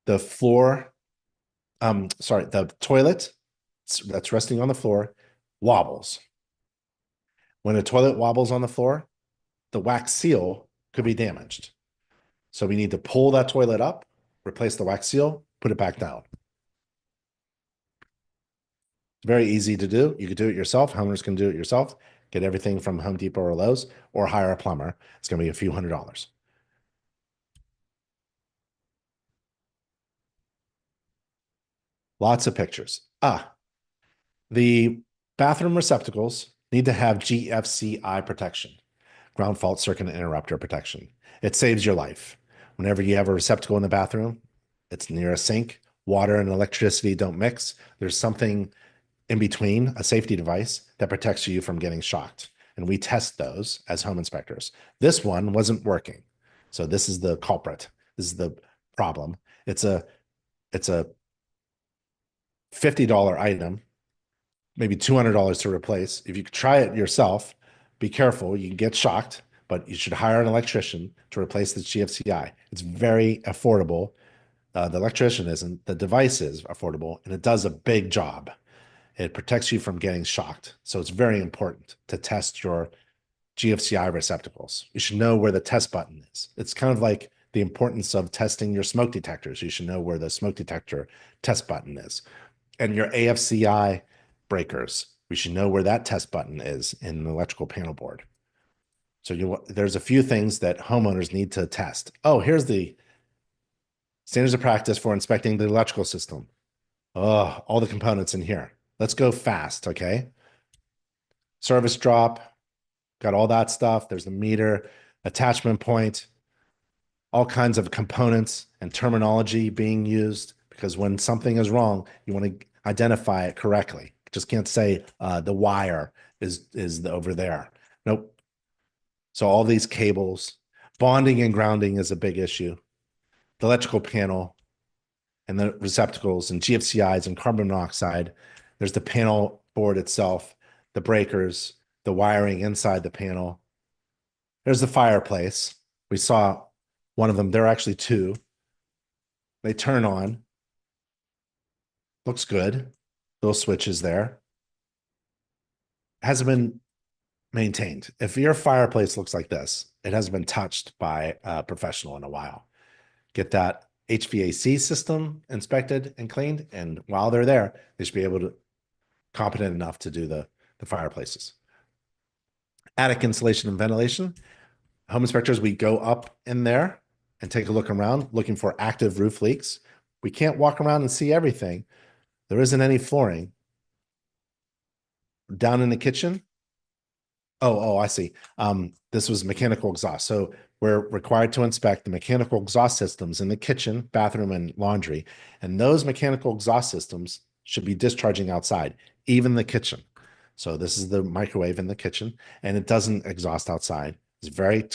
The floor, the toilet that's resting on the floor wobbles. When a toilet wobbles on the floor, the wax seal could be damaged. So we need to pull that toilet up, replace the wax seal, put it back down. Very easy to do. You could do it yourself. Homeowners can do it yourself. Get everything from Home Depot or Lowe's, or hire a plumber. It's going to be a few $100s. Lots of pictures. The bathroom receptacles need to have GFCI protection, ground fault circuit interrupter protection. It saves your life. Whenever you have a receptacle in the bathroom, it's near a sink, water and electricity don't mix. There's something in between, a safety device that protects you from getting shocked. And we test those as home inspectors. This one wasn't working. So this is the culprit. This is the problem. It's a $50 item, maybe $200 to replace. If you try it yourself, be careful. You can get shocked, but you should hire an electrician to replace the GFCI. It's very affordable. The electrician isn't. The device is affordable, and it does a big job. It protects you from getting shocked. So it's very important to test your GFCI receptacles. You should know where the test button is. It's kind of like the importance of testing your smoke detectors. You should know where the smoke detector test button is. And your AFCI breakers, we should know where that test button is in an electrical panel board. So there's a few things that homeowners need to test. Oh, here's the standards of practice for inspecting the electrical system. Oh, all the components in here. Let's go fast, okay? Service drop, got all that stuff. There's the meter, attachment point, all kinds of components and terminology being used because when something is wrong, you want to identify it correctly. Just can't say the wire is over there. Nope. So all these cables, bonding and grounding is a big issue. The electrical panel and the receptacles and GFCIs and carbon monoxide. There's the panel board itself, the breakers, the wiring inside the panel. There's the fireplace. We saw one of them. There are actually two. They turn on. Looks good. Little switches there. Hasn't been maintained. If your fireplace looks like this, it hasn't been touched by a professional in a while. Get that HVAC system inspected and cleaned. And while they're there, they should be able to competent enough to do the fireplaces. Attic insulation and ventilation. Home inspectors, we go up in there and take a look around looking for active roof leaks. We can't walk around and see everything. There isn't any flooring. Down in the kitchen. Oh, I see. This was mechanical exhaust. So we're required to inspect the mechanical exhaust systems in the kitchen, bathroom, and laundry. And those mechanical exhaust systems should be discharging outside, even the kitchen. So this is the microwave in the kitchen, and it doesn't exhaust outside. It's very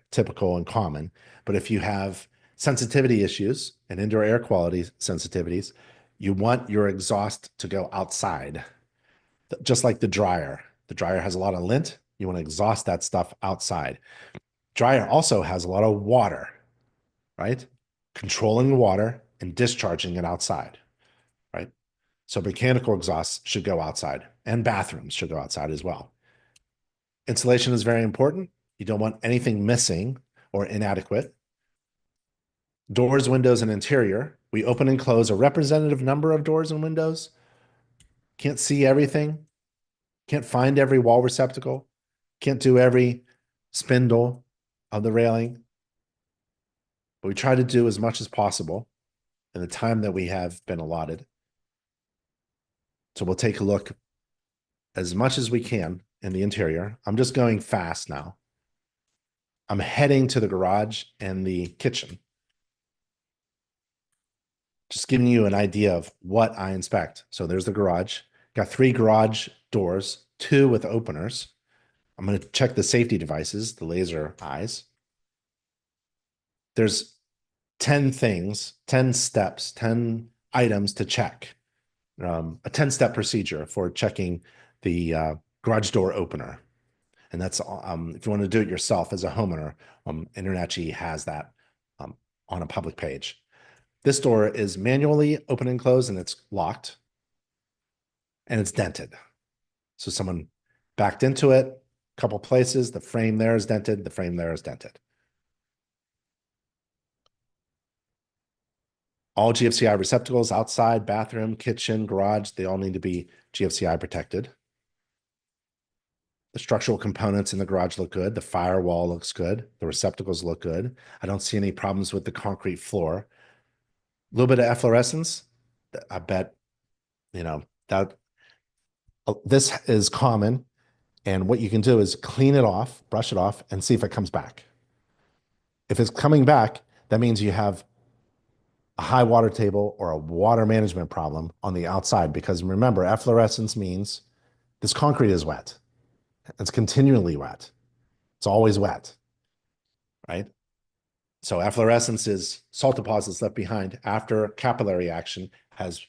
typical and common. But if you have sensitivity issues and indoor air quality sensitivities, you want your exhaust to go outside, just like the dryer. The dryer has a lot of lint. You want to exhaust that stuff outside. Dryer also has a lot of water, right? Controlling the water and discharging it outside, right? So mechanical exhausts should go outside, and bathrooms should go outside as well. Insulation is very important. You don't want anything missing or inadequate. Doors, windows, and interior. We open and close a representative number of doors and windows. Can't see everything. Can't find every wall receptacle. Can't do every spindle of the railing. But we try to do as much as possible in the time that we have been allotted. So we'll take a look as much as we can in the interior. I'm just going fast now. I'm heading to the garage and the kitchen. Just giving you an idea of what I inspect. So there's the garage. Got 3 garage doors, 2 with openers. I'm going to check the safety devices, the laser eyes. There's 10 things, 10 steps, 10 items to check. A 10-step procedure for checking the garage door opener. And that's if you want to do it yourself as a homeowner, InterNACHI has that on a public page. This door is manually open and closed, and it's locked, and it's dented. So someone backed into it, a couple places, the frame there is dented, the frame there is dented. All GFCI receptacles outside, bathroom, kitchen, garage, they all need to be GFCI protected. The structural components in the garage look good. The firewall looks good. The receptacles look good. I don't see any problems with the concrete floor. A little bit of efflorescence. I bet, that this is common. And what you can do is clean it off, brush it off, and see if it comes back. If it's coming back, that means you have a high water table or a water management problem on the outside. Because remember, efflorescence means this concrete is wet. It's continually wet. It's always wet, right? So efflorescence is salt deposits left behind after capillary action has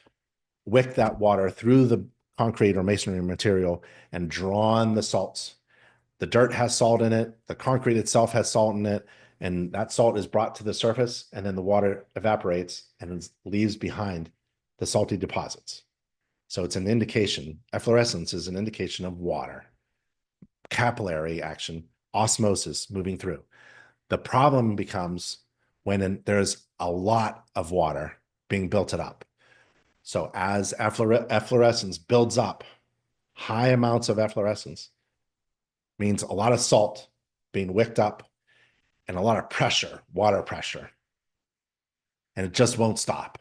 wicked that water through the concrete or masonry material and drawn the salts. The dirt has salt in it. The concrete itself has salt in it. And that salt is brought to the surface, and then the water evaporates and leaves behind the salty deposits. So it's an indication. Efflorescence is an indication of water, capillary action, osmosis moving through. The problem becomes when there's a lot of water being built up. So as efflorescence builds up, high amounts of efflorescence means a lot of salt being wicked up and a lot of pressure, water pressure. And it just won't stop.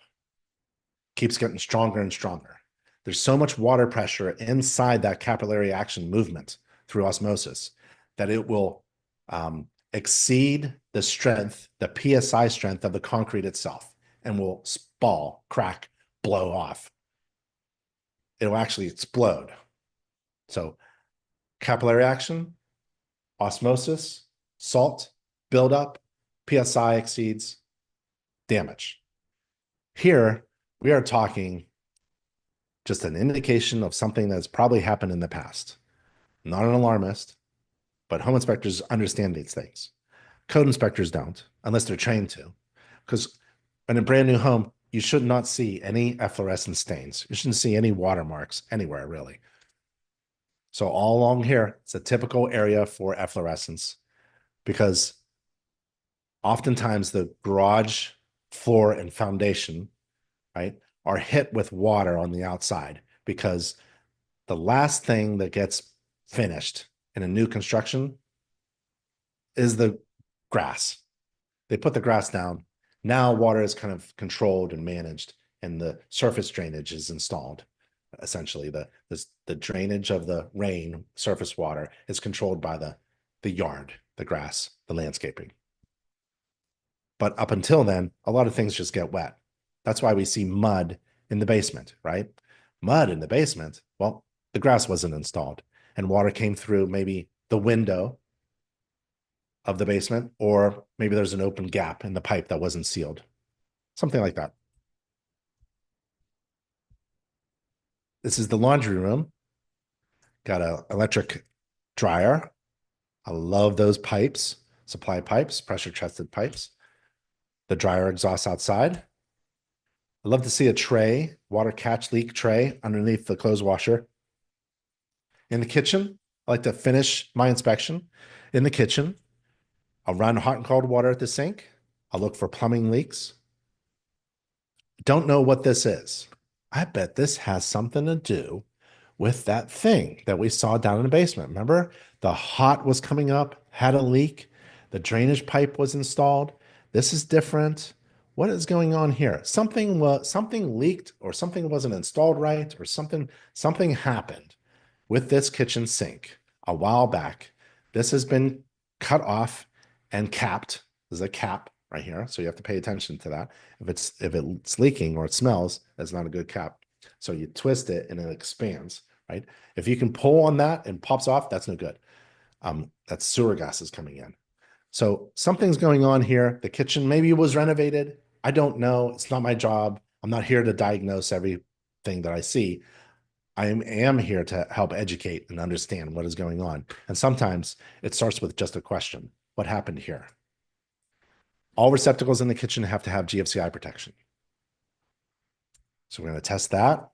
Keeps getting stronger and stronger. There's so much water pressure inside that capillary action movement through osmosis that it will exceed the strength, the PSI strength of the concrete itself, and will spall, crack, blow off. It'll actually explode. So capillary action, osmosis, salt, buildup, PSI exceeds, damage. Here, we are talking just an indication of something that's probably happened in the past. Not an alarmist, but home inspectors understand these things. Code inspectors don't, unless they're trained to. Because in a brand new home, you should not see any efflorescent stains. You shouldn't see any watermarks anywhere, really. So all along here, it's a typical area for efflorescence because oftentimes the garage floor and foundation, right, are hit with water on the outside because the last thing that gets finished in a new construction is the grass. They put the grass down. Now water is kind of controlled and managed, and the surface drainage is installed. Essentially, the drainage of the rain, surface water, is controlled by the yard, the grass, the landscaping. But up until then, a lot of things just get wet. That's why we see mud in the basement, right? Mud in the basement. Well, the grass wasn't installed, and water came through maybe the window of the basement, or maybe there's an open gap in the pipe that wasn't sealed. Something like that. This is the laundry room. Got an electric dryer. I love those pipes, supply pipes, pressure tested pipes. The dryer exhausts outside. I love to see a tray, water catch leak tray underneath the clothes washer. In the kitchen, I like to finish my inspection in the kitchen. I'll run hot and cold water at the sink. I'll look for plumbing leaks. Don't know what this is. I bet this has something to do with that thing that we saw down in the basement. Remember, the hot was coming up, had a leak. The drainage pipe was installed. This is different. What is going on here? Something leaked, or something wasn't installed right, or something happened with this kitchen sink a while back. This has been cut off and capped. There's a cap right here, so you have to pay attention to that. If it's leaking or it smells, that's not a good cap. So you twist it and it expands, right? If you can pull on that and pops off, that's no good. That's sewer gases coming in. So something's going on here. The kitchen maybe was renovated. I don't know. It's not my job. I'm not here to diagnose everything that I see. I am here to help educate and understand what is going on. And sometimes it starts with just a question. What happened here? All receptacles in the kitchen have to have GFCI protection. So we're going to test that,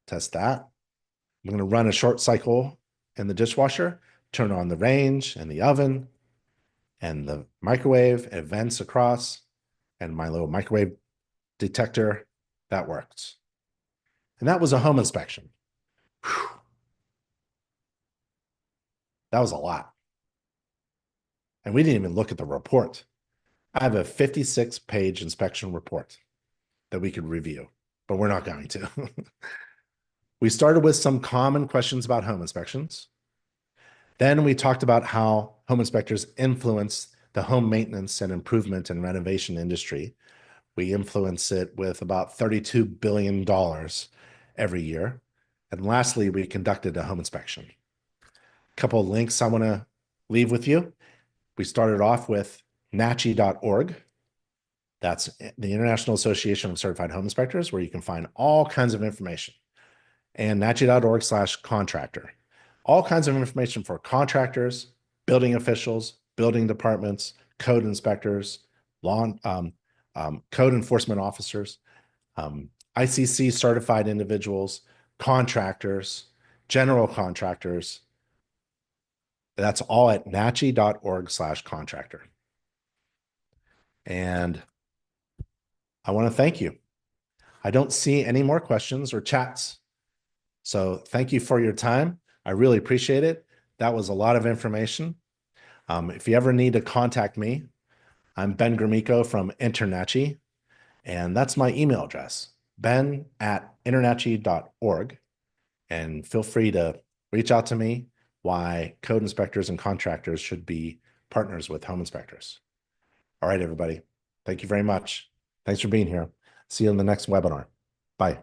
test that. I'm going to run a short cycle in the dishwasher, turn on the range and the oven and the microwave, it vents across, and my little microwave detector, that works. And that was a home inspection. Whew. That was a lot. And we didn't even look at the report. I have a 56-page inspection report that we could review, but we're not going to. We started with some common questions about home inspections. Then we talked about how home inspectors influence the home maintenance and improvement and renovation industry. We influence it with about $32 billion every year. And lastly, we conducted a home inspection. A couple of links I want to leave with you. We started off with NACHI.org. That's the International Association of Certified Home Inspectors, where you can find all kinds of information. And NACHI.org/contractor. All kinds of information for contractors, building officials, building departments, code inspectors, code enforcement officers, ICC certified individuals, contractors, general contractors. That's all at NACHI.org/contractor. And I want to thank you. I don't see any more questions or chats. So thank you for your time. I really appreciate it. That was a lot of information. If you ever need to contact me, I'm Ben Gromyko from InterNACHI, and that's my email address, ben@internachi.org. And feel free to reach out to me why code inspectors and contractors should be partners with home inspectors. All right, everybody. Thank you very much. Thanks for being here. See you in the next webinar. Bye.